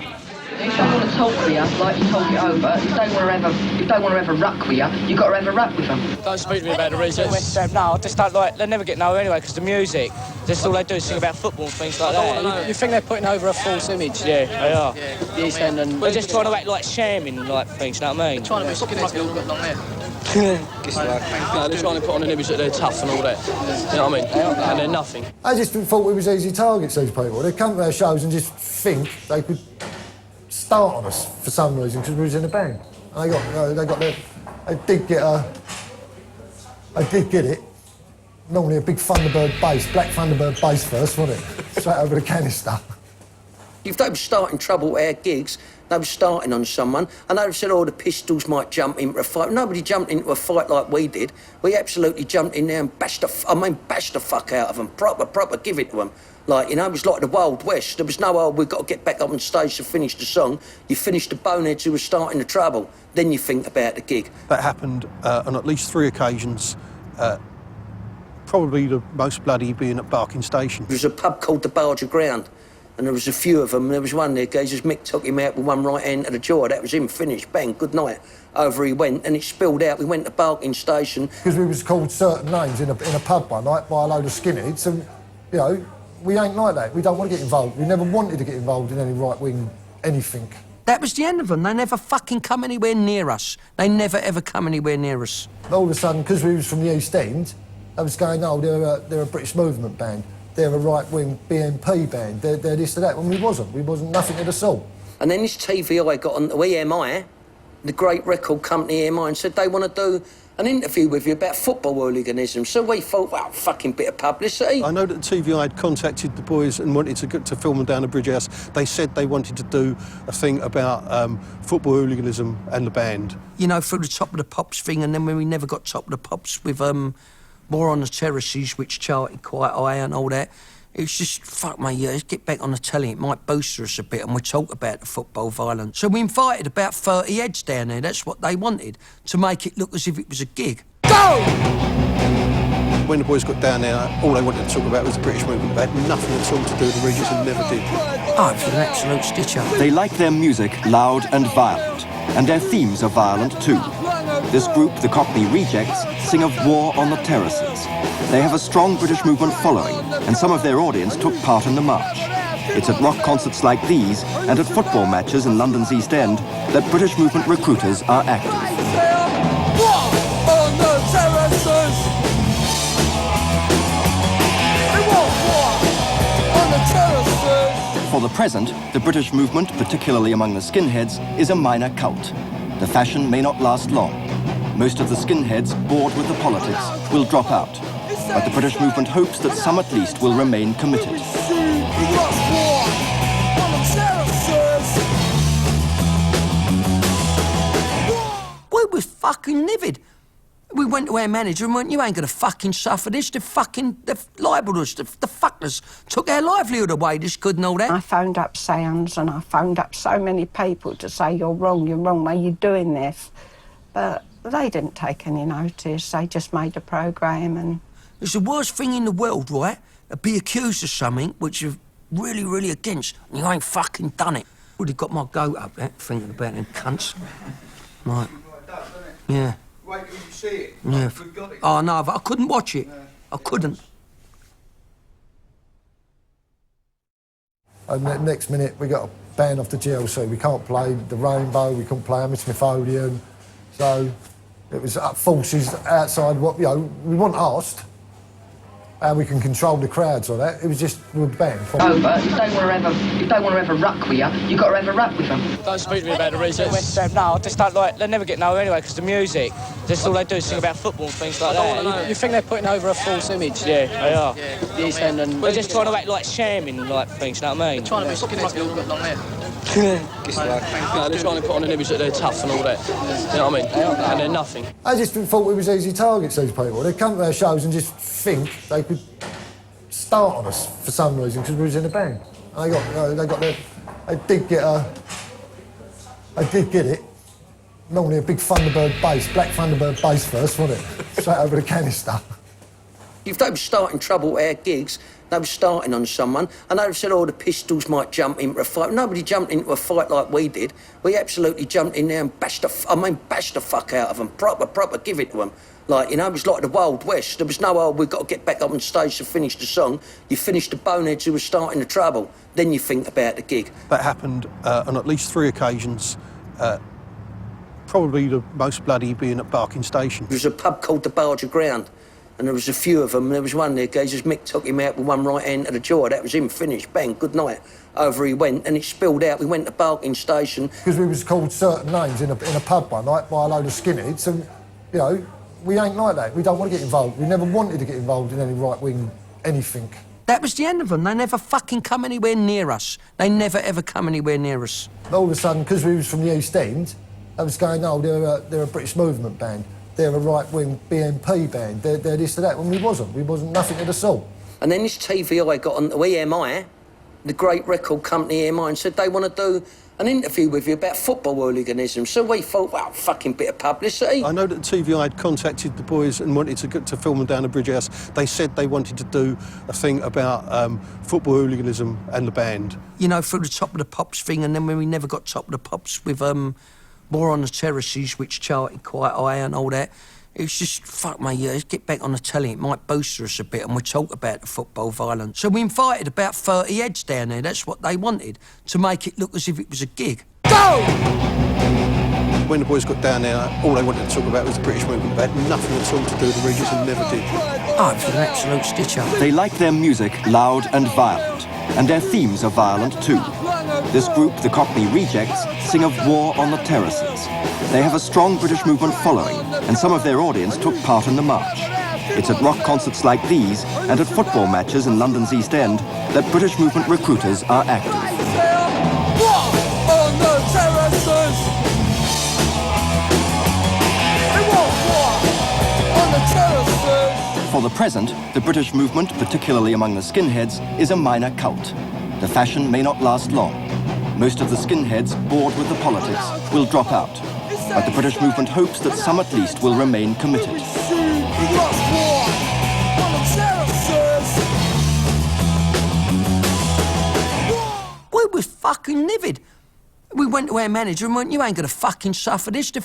If I want to talk with you, like you talk it over, if they want to have a ruck with you, you've got to have a ruck with them. Don't speak to me about the Rejects. No, I just don't like, they never get nowhere anyway, because the music, just all they do is sing about football and things like that. You think they're putting over a false image? Yeah, they are. Yeah. The East End and... They're just trying to act like shaming like things, you know what I mean? They're trying to be skinheads who've got long hair. No, they're trying to put on an image that they're tough and all that. You know what I mean? And they're nothing. I just thought we was easy targets, these people. They'd come to our shows and just think they could start on us for some reason because we was in a band. And they did get it. Normally a big Thunderbird bass, black Thunderbird bass first, wasn't it? Straight over the canister. If they were starting trouble at our gigs, they were starting on someone. I know they've said, oh, the Pistols might jump into a fight. Nobody jumped into a fight like we did. We absolutely jumped in there and bashed the fuck out of them. Proper, give it to them. Like, you know, it was like the Wild West. There was no, oh, we've got to get back up on stage to finish the song. You finish the boneheads who were starting the trouble. Then you think about the gig. That happened on at least 3 occasions. Probably the most bloody being at Barking Station. There was a pub called the Barger Ground, and there was a few of them. There was one there, geezers, Mick took him out with one right hand to the jaw. That was him, finished, bang, good night. Over he went, and it spilled out. We went to Barking Station. Because we was called certain names in a pub one night by a load of skinheads, and, you know, we ain't like that. We don't want to get involved. We never wanted to get involved in any right-wing anything. That was the end of them. They never fucking come anywhere near us. They never, ever come anywhere near us. All of a sudden, because we was from the East End, I was going, oh, they're a British movement band. They're a right-wing BNP band. They're this, they're that. When we wasn't. We wasn't nothing of the sort. And then this TVI got on to EMI, the great record company EMI, and said they want to do an interview with you about football hooliganism. So we thought, well, fucking bit of publicity. I know that TVI had contacted the boys and wanted to film them down at Bridge House. They said they wanted to do a thing about football hooliganism and the band. You know, through the Top of the Pops thing, and then when we never got Top of the Pops with More on the Terraces, which charted quite high and all that. It's just, fuck me, yeah, let's get back on the telly. It might boost us a bit and we talk about the football violence. So we invited about 30 heads down there. That's what they wanted, to make it look as if it was a gig. Go! When the boys got down there, all they wanted to talk about was the British movement. They had nothing at all to do with the Rejects and never did. Oh, it was an absolute stitch-up. They like their music loud and violent, and their themes are violent too. This group, the Cockney Rejects, sing of war on the terraces. They have a strong British movement following, and some of their audience took part in the march. It's at rock concerts like these, and at football matches in London's East End, that British movement recruiters are active. War on the terraces! We want war on the terraces! For the present, the British movement, particularly among the skinheads, is a minor cult. The fashion may not last long. Most of the skinheads, bored with the politics, will drop out. But the British movement hopes that some at least will remain committed. We were fucking livid. We went to our manager and went, you ain't gonna fucking suffer this. They've libelled us, the fuckers took our livelihood away, this good and all that. I phoned up Sounds and I phoned up so many people to say, you're wrong, why are you doing this? But they didn't take any notice. They just made a programme and... It's the worst thing in the world, right? To be accused of something which you're really, really against, and you ain't fucking done it. Would have got my goat up there, thinking about them cunts. Right. Yeah. Wait till you see it. Yeah. Oh, no, I couldn't watch it. I couldn't. And the next minute, we got a ban off the GLC. We can't play the Rainbow, we couldn't play Hammersmith Odeon. So it was up forces outside what, you know, we weren't asked how we can control the crowds or that. It was just, we were banned. Over, if they want to have a ruck with you, you've got to have a ruck with them. Don't speak to me about the Rejects. No, I just don't like, they never get nowhere anyway, because the music, just all they do is sing about football and things like that. You think they're putting over a false image? Yeah, they are. The East End and... They're just trying to act like shaming like things, you know what I mean? They're trying to be skinheads who've got long hair. No, they're trying to put on an image that they're tough and all that. You know what I mean? And they're nothing. I just thought we was easy targets, these people. They'd come to our shows and just think they could start on us for some reason because we was in a band. And they I did get it. Normally a big Thunderbird bass, black Thunderbird bass first, wasn't it? Straight over the canister. If they were starting trouble at our gigs, they were starting on someone, and they said, oh, the Pistols might jump into a fight. Nobody jumped into a fight like we did. We absolutely jumped in there and bashed the fuck out of them. Proper, give it to them. Like, you know, it was like the Wild West. There was no, oh, we've got to get back up on stage to finish the song. You finish the boneheads who were starting the trouble. Then you think about the gig. That happened on at least 3 occasions. Probably the most bloody being at Barking Station. There was a pub called the Barger Ground, and there was a few of them. There was one there, geezers, Mick took him out with one right hand to the jaw. That was him, finished, bang, good night. Over he went, and it spilled out. We went to Barking Station. Because we was called certain names in a pub one night by a load of skinheads, and, you know, we ain't like that. We don't want to get involved. We never wanted to get involved in any right-wing anything. That was the end of them. They never fucking come anywhere near us. They never, ever come anywhere near us. All of a sudden, because we was from the East End, I was going, oh, they're a British movement band. They're a right-wing BNP band. They're this or that. When we wasn't. We wasn't nothing of the sort. And then this TVI got on to EMI, the great record company EMI, and said they want to do an interview with you about football hooliganism. So we thought, well, fucking bit of publicity. I know that TVI had contacted the boys and wanted to film them down at Bridge House. They said they wanted to do a thing about football hooliganism and the band. You know, through the Top of the Pops thing, and then when we never got Top of the Pops with More on the Terraces, which charted quite high and all that. It was just, fuck me, yeah, let's get back on the telly. It might boost us a bit, and we talk about the football violence. So we invited about 30 heads down there. That's what they wanted, to make it look as if it was a gig. Go! When the boys got down there, all they wanted to talk about was the British movement. They had nothing at all to do with the Regis and never did. Oh, it was an absolute stitch-up. They like their music loud and violent, and their themes are violent too. This group, the Cockney Rejects, sing of war on the terraces. They have a strong British movement following, and some of their audience took part in the march. It's at rock concerts like these, and at football matches in London's East End, that British movement recruiters are active. War on the terraces! They want war on the terraces! For the present, the British movement, particularly among the skinheads, is a minor cult. The fashion may not last long. Most of the skinheads, bored with the politics, will drop out. But the British movement hopes that some at least will remain committed. We were fucking livid. We went to our manager and went, you ain't gonna fucking suffer this. They've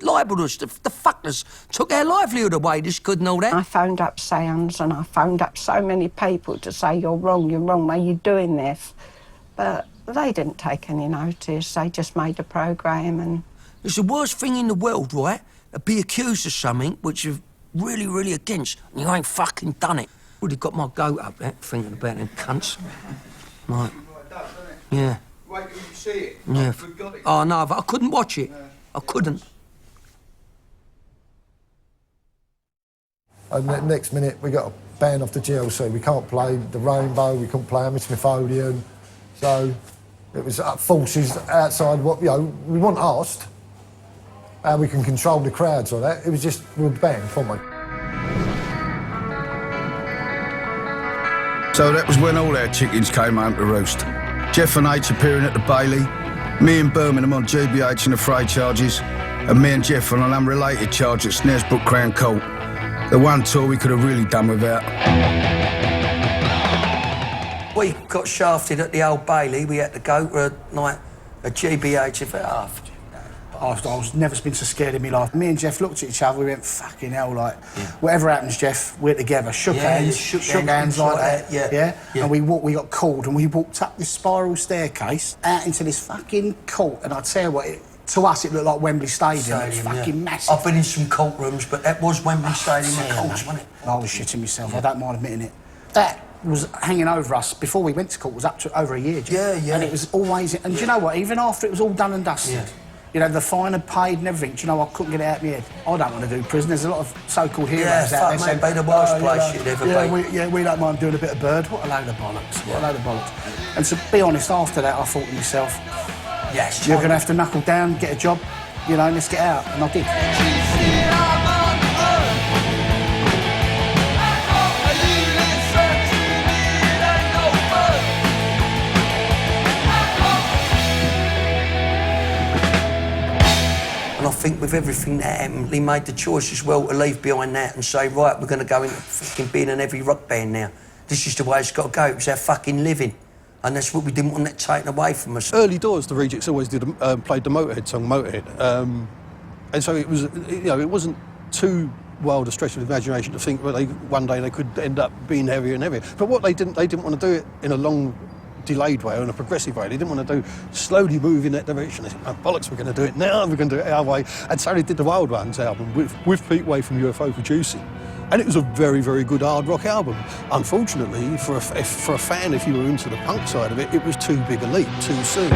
libelled us, the fuckers took our livelihood away, this good and all that. I phoned up Sounds and I phoned up so many people to say, you're wrong, why are you doing this? But they didn't take any notice. They just made a programme and... It's the worst thing in the world, right? To be accused of something which you're really, really against, and you ain't fucking done it. Would have got my goat up there, thinking about them cunts. Right. Yeah. Wait till you see it. Yeah. Oh, no, I couldn't watch it. I couldn't. And the next minute, we got a ban off the GLC. We can't play the Rainbow, we couldn't play Hammersmith Odeon. So it was forces outside what, you know, we weren't asked how we can control the crowds or that. It was just, we were banned from it. So that was when all our chickens came home to roost. Jeff and H appearing at the Bailey, me in Birmingham on GBH and afraid charges, and me and Jeff on an unrelated charge at Snaresbrook Crown Court. The one tour we could have really done without. We got shafted at the Old Bailey. We had to go to a GBH if I was never been so scared in my life. Me and Jeff looked at each other, we went, fucking hell, like, whatever happens, Jeff, we're together. Shook hands like that. Yeah. And we got called and we walked up this spiral staircase out into this fucking court. And I tell you what, to us it looked like Wembley Stadium. It was fucking massive. I've been in some courtrooms, but that was Wembley Stadium of courts, wasn't it? I was shitting myself, I don't mind admitting it. That was hanging over us before we went to court, was up to over a year, Jeff. And it was always, and do you know what, even after it was all done and dusted, you know, the fine had paid and everything. Do you know, I couldn't get it out of my head. I don't want to do prison. There's a lot of so-called heroes out there. Mate, be the worst place you'd ever be. We don't mind doing a bit of bird. What a load of bollocks. What a load of bollocks. And to be honest, after that, I thought to myself, you're going to have to knuckle down, get a job, you know, let's get out. And I did. think with everything that happened, he made the choice as well to leave behind that and say, right, we're going to go into fucking being an heavy rock band now. This is the way it's got to go. It was our fucking living. And that's what we didn't want that taken away from us. Early doors, the Rejects always did played the Motorhead song, Motorhead. And so it was, you know, it wasn't too wild a stretch of imagination to think that one day they could end up being heavier and heavier. But what they didn't want to do it in a long, delayed way or in a progressive way. They didn't want to do slowly move in that direction. They said, oh, bollocks, we're going to do it now, we're going to do it our way. And so they did the Wild Ones album with Pete Way from UFO producing. And it was a very, very good hard rock album. Unfortunately, for a fan, if you were into the punk side of it, it was too big a leap too soon.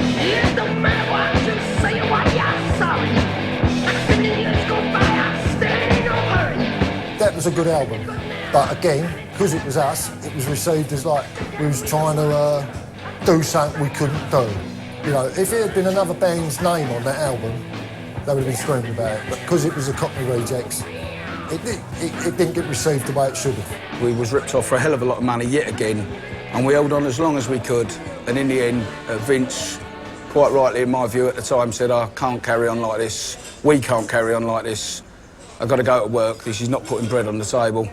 That was a good album, but again, because it was us, it was received as like we was trying to do something we couldn't do. You know, if it had been another band's name on that album, they would have been screaming about it. But because it was the Cockney Rejects, it didn't get received the way it should have. We was ripped off for a hell of a lot of money yet again, and we held on as long as we could. And in the end, Vince, quite rightly in my view at the time, said, I can't carry on like this. We can't carry on like this. I've got to go to work. This is not putting bread on the table.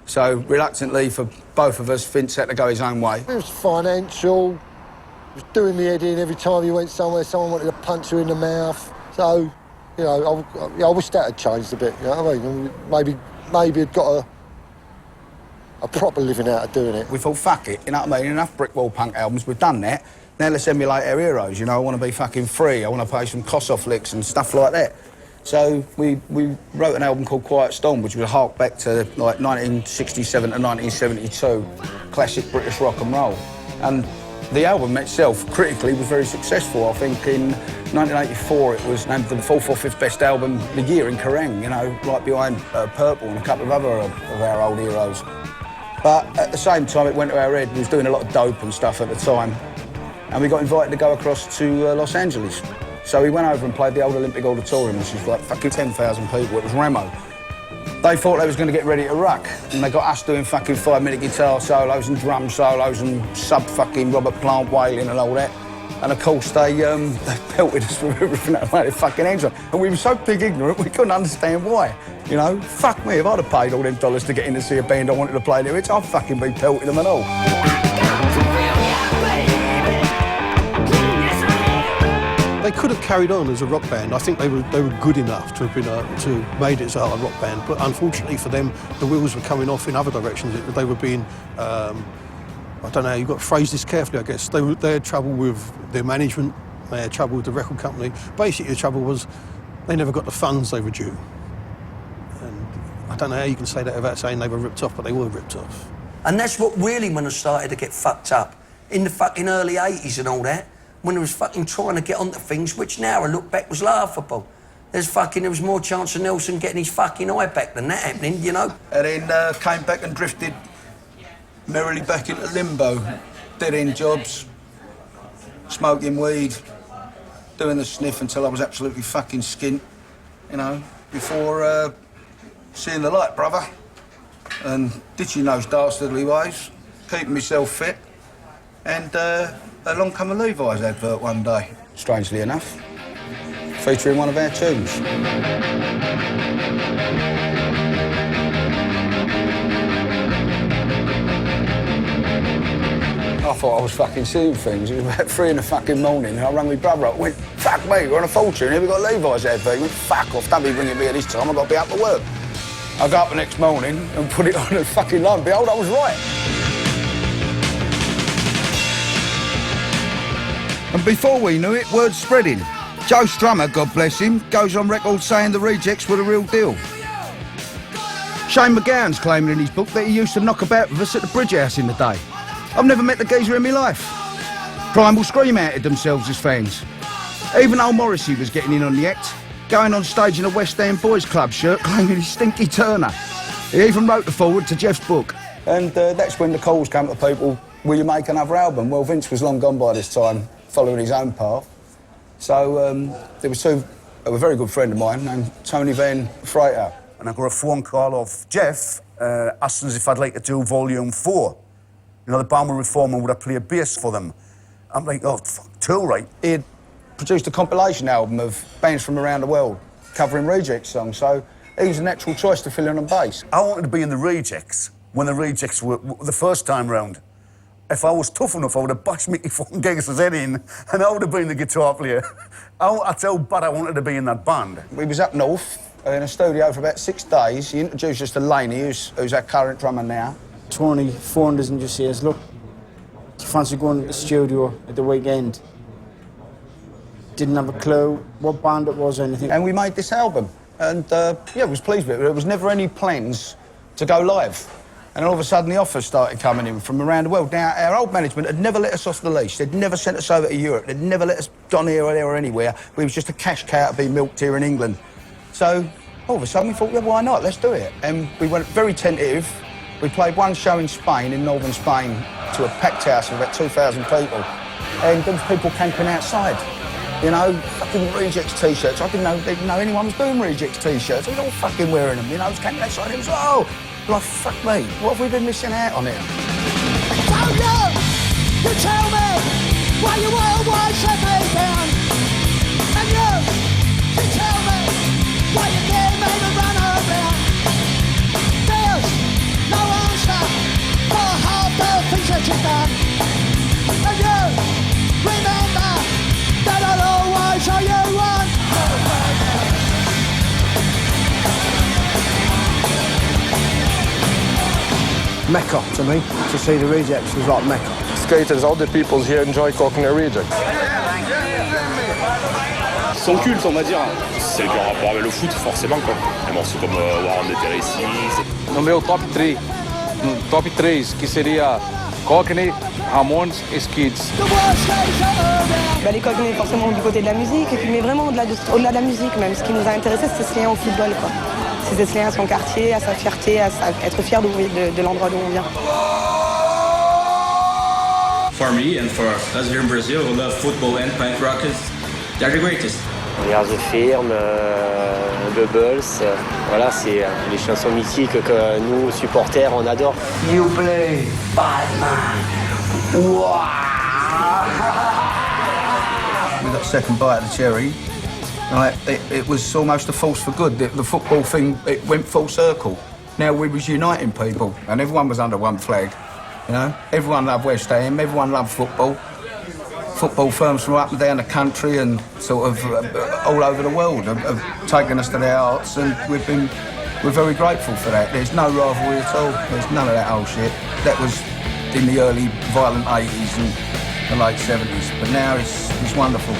So, reluctantly, for both of us, Vince had to go his own way. It was financial. It was doing me head in every time you went somewhere, someone wanted to punch you in the mouth. So, you know, I wish that had changed a bit, you know what I mean? Maybe it'd got a proper living out of doing it. We thought, fuck it, you know what I mean? Enough brick wall punk albums, we've done that. Now let's emulate our heroes, you know? I want to be fucking free. I want to play some Kossoff licks and stuff like that. So we wrote an album called Quiet Storm, which would hark back to like 1967 to 1972, classic British rock and roll. And the album itself, critically, was very successful. I think in 1984 it was named the 4th or 5th best album of the year in Kerrang, you know, right behind Purple and a couple of other of our old heroes. But at the same time, it went to our head. We was doing a lot of dope and stuff at the time, and we got invited to go across to Los Angeles. So we went over and played the old Olympic Auditorium, which is like fucking 10,000 people. It was Remo. They thought they was going to get ready to rock, and they got us doing fucking 5-minute guitar solos and drum solos and sub-fucking Robert Plant wailing and all that. And of course, they pelted us with everything that had their fucking hands on. And we were so big ignorant, we couldn't understand why. You know, fuck me, if I'd have paid all them dollars to get in to see a band I wanted to play their hits, I'd fucking be pelting them and all. They could have carried on as a rock band. I think they were good enough to have been to made it as a rock band. But unfortunately for them, the wheels were coming off in other directions. They were being, I don't know. You've got to phrase this carefully, I guess. They had trouble with their management. They had trouble with the record company. Basically, the trouble was they never got the funds they were due. And I don't know how you can say that without saying they were ripped off, but they were ripped off. And that's what really when I started to get fucked up in the fucking early 80s and all that. When I was fucking trying to get onto things, which now I look back was laughable. There was more chance of Nelson getting his fucking eye back than that happening, you know? And then came back and drifted merrily back into limbo. Dead-end jobs, smoking weed, doing the sniff until I was absolutely fucking skint, you know, before seeing the light, brother. And ditching those dastardly ways, keeping myself fit, and along come a Levi's advert one day, strangely enough, featuring one of our tunes. I thought I was fucking seeing things. It was about 3 in the fucking morning, and I rang my brother up. Went, fuck me, we're on a fortune here, we've got a Levi's advert. He went, fuck off, don't be ringing me at this time, I've got to be up at work. I got up the next morning and put it on and fucking lo and behold, I was right. And before we knew it, word's spreading. Joe Strummer, God bless him, goes on record saying the Rejects were the real deal. Shane McGowan's claiming in his book that he used to knock about with us at the Bridge House in the day. I've never met the geezer in my life. Primal Scream outed themselves as fans. Even old Morrissey was getting in on the act, going on stage in a West End Boys Club shirt claiming he's Stinky Turner. He even wrote the foreword to Jeff's book. And that's when the calls came to people, will you make another album? Well, Vince was long gone by this time, following his own path. So there was a very good friend of mine named Tony Van Freighter. And I got a phone call off Jeff asking us if I'd like to do Volume 4. You know, the band were reforming, would I play a bass for them? I'm like, oh, fuck, Tool, right? He had produced a compilation album of bands from around the world, covering Rejects songs, so he was a natural choice to fill in on bass. I wanted to be in the Rejects when the Rejects were the first time round. If I was tough enough, I would have bashed Mickey fucking Geggis's head in, and I would have been the guitar player. That's how bad I wanted to be in that band. We was up north in a studio for about 6 days. He introduced us to Laney, who's our current drummer now. Tony phoned us and just says, look, do you fancy going to the studio at the weekend? Didn't have a clue what band it was or anything. And we made this album, and yeah, I was pleased with it. There was never any plans to go live. And all of a sudden the offers started coming in from around the world. Now, our old management had never let us off the leash. They'd never sent us over to Europe. They'd never let us gone here or there or anywhere. We was just a cash cow to be milked here in England. So all of a sudden we thought, yeah, why not? Let's do it. And we went very tentative. We played one show in Spain, in northern Spain, to a packed house of about 2,000 people. And those people camping outside. You know, fucking Rejects T-shirts. I didn't know anyone was doing Rejects T-shirts. They was all fucking wearing them. You know, I was camping outside. It was, oh, like, fuck me, what have we been missing out on here? Don't you tell me why you always set me down. And you tell me why you gave me the run around. There's no answer for half the things that you've done. And you remember that I'll always show you one. Mecca to me, to see the Rejects was like Mecca. Skaters, all the people here enjoy Cockney Rejects. Ils sont cultes, on va dire. C'est le rapport avec le foot, forcément, quoi. Des morceaux comme War on the Terrace. No meu top 3, que seria Cockney, Ramones et Skids. Bah, les Cockney forcément du côté de la musique, et puis, mais vraiment au-delà de la musique même. Ce qui nous a intéressé, c'était ce lien au football, quoi. C'est ce lien à son quartier, à sa fierté, à être fier de l'endroit d'où on vient. For me and for us here in Brazil who love football and punk rock, they're the greatest. We Are the Firm, Bubbles, voilà, c'est les chansons mythiques que nous, supporters, on adore. You play Batman. Wow. We got second bite of the cherry. Right, it was almost a force for good. The football thing, it went full circle. Now we was uniting people, and everyone was under one flag. You know, everyone loved West Ham, everyone loved football. Football firms from up and down the country and sort of all over the world have taken us to their hearts, and we're very grateful for that. There's no rivalry at all. There's none of that old shit. That was in the early violent 80s and the late 70s, but now it's wonderful.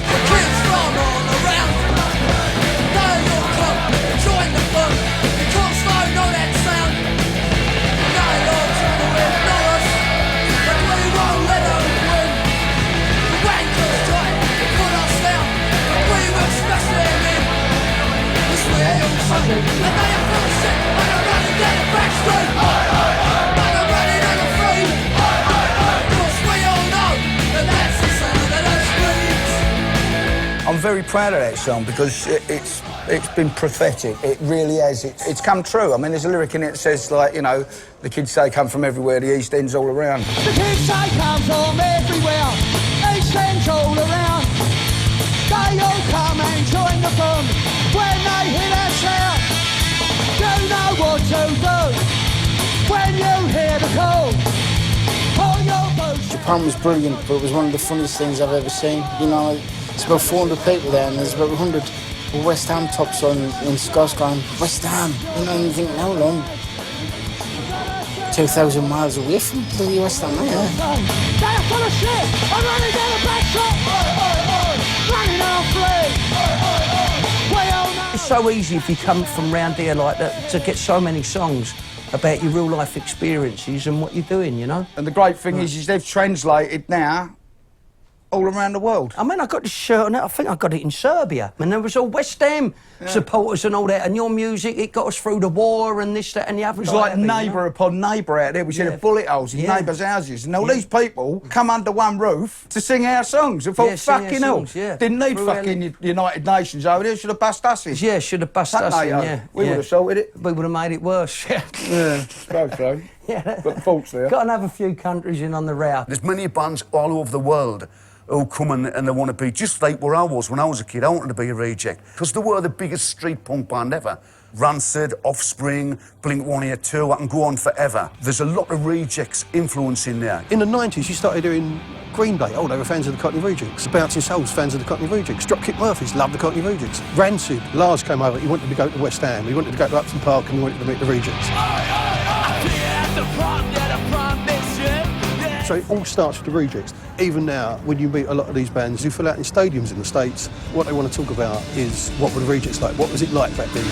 Join the fun, you can't slow, know that sound. No, Lord, trying to ignore us, but we won't let them win. The wankers tried to put us down, but we will smash them in. It's real fun, and they are full of shit, and they're running down the back street. And they're running on the free. Cause we all know that that's the sound of the streets. I'm very proud of that song because it's been prophetic. It really has. It's come true. I mean, there's a lyric in it that says, like, you know, the kids say come from everywhere, the East End's all around. The kids say come from everywhere, East End's all around. They all come and join the fun when they hear that sound. You know what to do when you hear the call. Pull your boots. Japan was brilliant, but it was one of the funniest things I've ever seen. You know, it's about 400 people there, and there's about 100 West Ham tops on in Scots going, West Ham, you know, and you think, how long? 2,000 miles away from the West Ham, yeah. They're full of shit, I'm running down the back shot, running on free. We all know. It's so easy if you come from round here like that to get so many songs about your real life experiences and what you're doing, you know? And the great thing is they've translated now all around the world. I mean, I got this shirt on it, I think I got it in Serbia. And there was all West Ham supporters and all that, and your music, it got us through the war and this, that and the other. It was like neighbour upon neighbour out there. We had bullet holes in neighbours' houses. And all these people come under one roof to sing our songs. I thought, fucking hell, didn't need fucking United Nations over there, should have bust us in. Yeah, should have bust us in, yeah. We would have sorted it. We would have made it worse. Yeah, suppose so. Yeah. Got the faults there. Got to have a few countries in on the route. There's many bands all over the world who come and they want to be just like where I was when I was a kid. I wanted to be a Reject because they were the biggest street punk band ever. Rancid, Offspring, Blink-182, I can go on forever. There's a lot of Rejects influence in there. In the 90s, you started doing Green Day. Oh, they were fans of the Cockney Rejects. Bouncing Souls, fans of the Cockney Rejects. Dropkick Murphys, loved the Cockney Rejects. Rancid, Lars came over. He wanted to go to West Ham. He wanted to go to Upton Park and he wanted to meet the Rejects. So it all starts with the Rejects. Even now, when you meet a lot of these bands who fill out in stadiums in the States, what they want to talk about is what were the Rejects like? What was it like back then?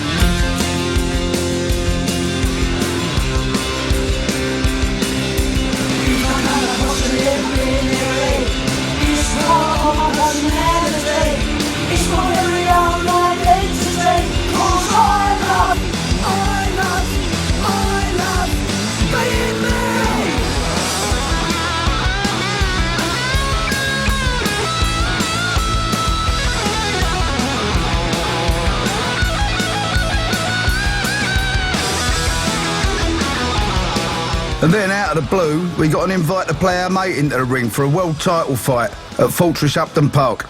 And then out of the blue, we got an invite to play our mate into the ring for a world title fight at Fortress Upton Park.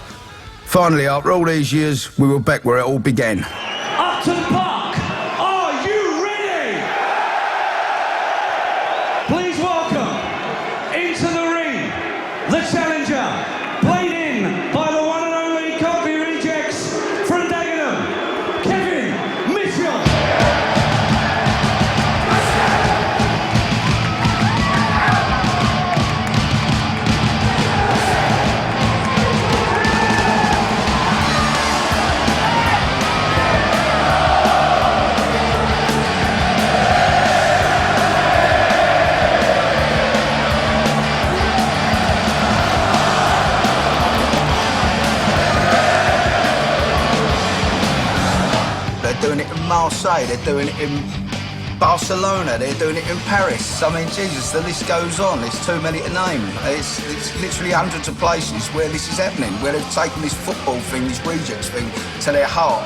Finally, after all these years, we were back where it all began. Upton Park, are you ready? Please welcome into the ring, the challenger, played in by the one and only Cockney Rejects from Dagenham, Kevin Mitchell. They're doing it in Marseille, they're doing it in Barcelona, they're doing it in Paris. I mean, Jesus, the list goes on. There's too many to name. It's literally hundreds of places where this is happening, where they've taken this football thing, this Rejects thing, to their heart.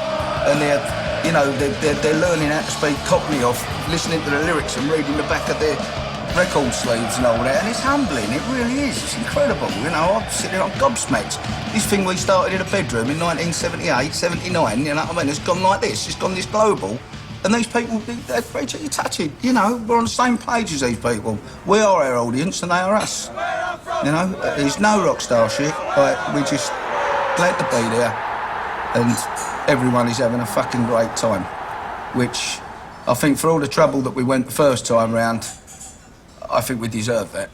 And they're learning how to speak Cockney off, listening to the lyrics and reading the back of their record sleeves and all that. And it's humbling, it really is. It's incredible, you know. I'm sitting there, I'm gobsmacked. This thing we started in a bedroom in 1978, 79, you know what I mean? It's gone like this, it's gone this global. And these people, they're you touch it, you know, we're on the same page as these people. We are our audience and they are us. You know, there's no rock star shit, but we just glad to be there. And everyone is having a fucking great time. Which, I think for all the trouble that we went the first time round, I think we deserve that,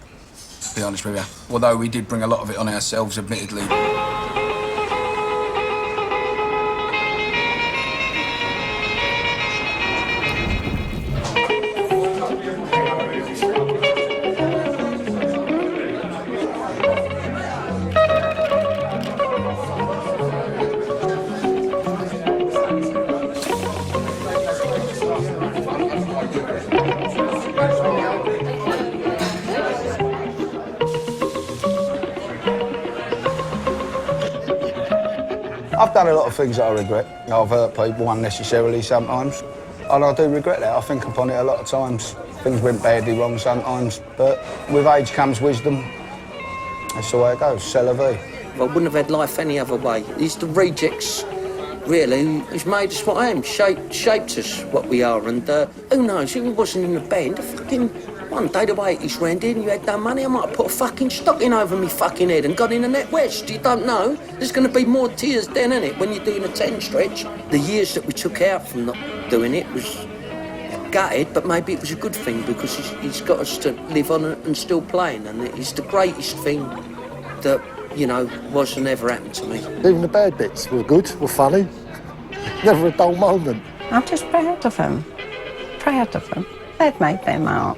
to be honest with you. Although we did bring a lot of it on ourselves, admittedly. I've done a lot of things that I regret. I've hurt people unnecessarily sometimes. And I do regret that. I think upon it a lot of times. Things went badly wrong sometimes. But with age comes wisdom. That's the way it goes. C'est la vie. I wouldn't have had life any other way. It's the Rejects, really, who's made us what I am, shaped us what we are. And who knows, if we wasn't in the band, one day the way it's ran in, you had no money, I might have put a fucking stocking over me fucking head and got in the net west. You don't know. There's going to be more tears then, innit, when you're doing a 10 stretch. The years that we took out from not doing it was gutted, but maybe it was a good thing because he's got us to live on and still playing, and it's the greatest thing that, you know, was and ever happened to me. Even the bad bits were good, were funny. Never a dull moment. I'm just proud of them. Proud of them. They've made their mark.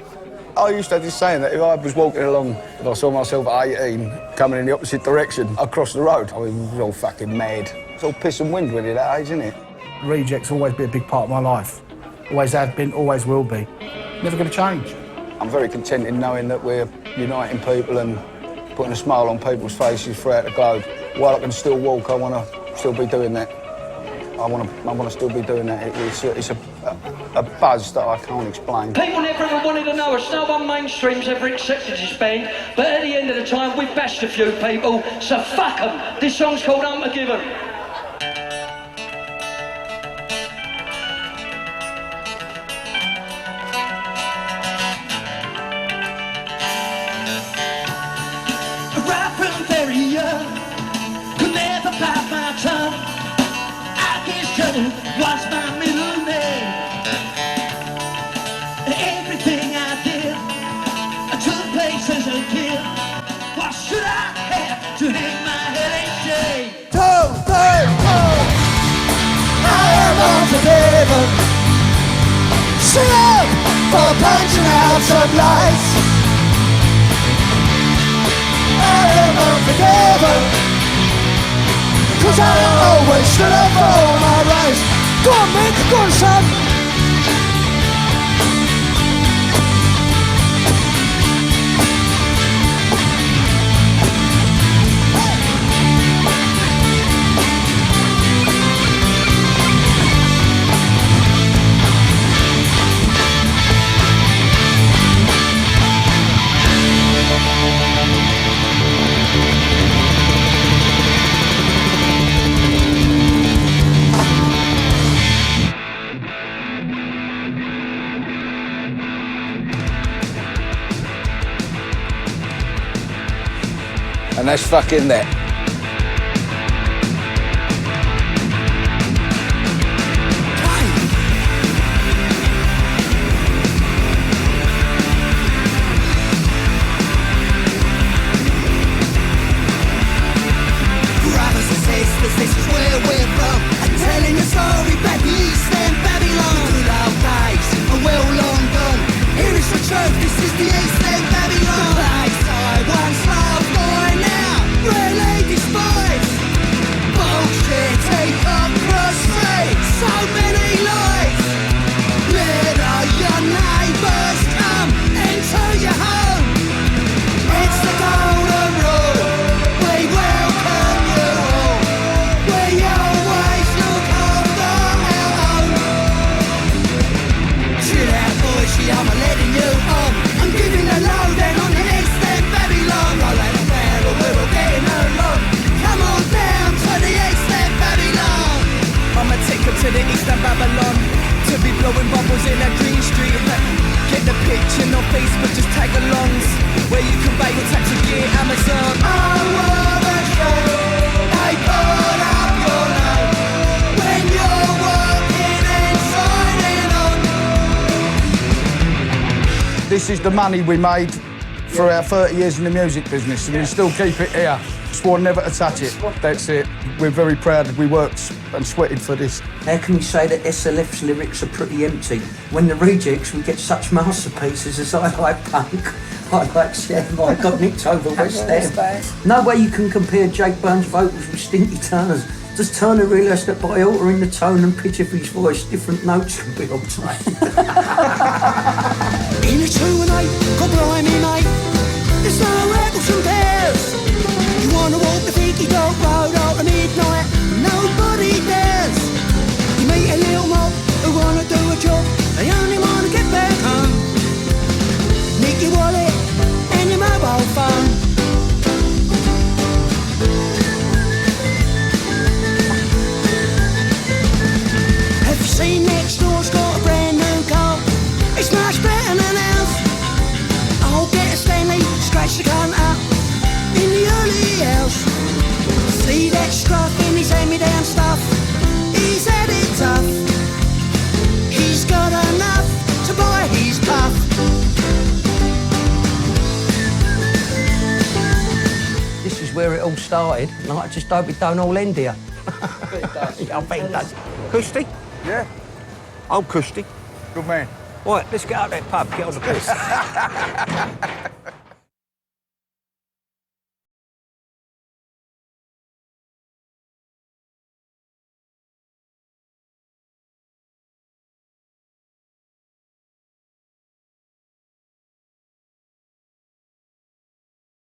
I used to have this saying that if I was walking along and I saw myself at 18 coming in the opposite direction across the road, I mean, it was all fucking mad. It's all piss and wind when you're that age, isn't it? Rejects always be a big part of my life. Always have been, always will be. Never going to change. I'm very content in knowing that we're uniting people and putting a smile on people's faces throughout the globe. While I can still walk, I want to still be doing that. I want to still be doing that. It's a a buzz that I can't explain. People never ever wanted to know us. No one mainstream's ever accepted this band, but at the end of the time, we've bashed a few people, so fuck them. This song's called Unforgiven. Right from very young, could never bite my tongue. I guess trouble was my middle name. Everything I did, I took place as a kid. Why should I have to hang my head in shame? I am unforgiven. Sing up for punching out some lights. I am unforgiven, 'cause I always stood up for my rights. Go on, Mick, go on, son. And that's fucking that. Brothers and sisters, this is where we're from. I'm telling a story back east and Babylon. Good old days are well long gone. Here is the truth, this is the East End Babylon. The place I once loved, I now really despise. Bullshit, hypocrisy, so many lies. Let all your neighbours come into your home. It's the golden rule, we welcome you all. We always look after our own. Chill out, boys, see I'm letting you on. I'm giving a lowdown on the East End Babylon. Roll out the barrel, we're all getting along. Come on down to the East End Babylon. I'm a ticket to the East End Babylon, to be blowing bubbles in a green street. Get the picture, no Facebook, just tag alongs, where you can buy your taxi gear, Amazon. Over the show, they put up your name when you're working and signing on. This is the money we made for our 30 years in the music business, and we still keep it here. Swore never to touch it. That's it. We're very proud that we worked and sweated for this. How can you say that SLF's lyrics are pretty empty? When the Rejects, we get such masterpieces as I like punk, I like Chef, I got nicked over West Ham. No way you can compare Jake Burns' vocals with Stinky Turner's. Does Turner realise that by altering the tone and pitch of his voice, different notes can be obtained? In a 2 and 8, God blimey mate, there's no apples and pears. You wanna walk the Vicky Dog Road after midnight, nobody dares. You meet a little mob who wanna do a job, they only wanna get back home. Nick your wallet and your mobile phone. Have you seen next door's got a brand new car? It's much better than ours. I'll get a Stanley, scratch the cunt up in the early hours. See that struck in his hand-me-down stuff. He's had it tough. He's got enough to buy his puff. This is where it all started, and I just hope it don't all end here. I bet it does. Custy? Yeah. I'm Custy. Good man. Right, let's get out that pub, get on the piss.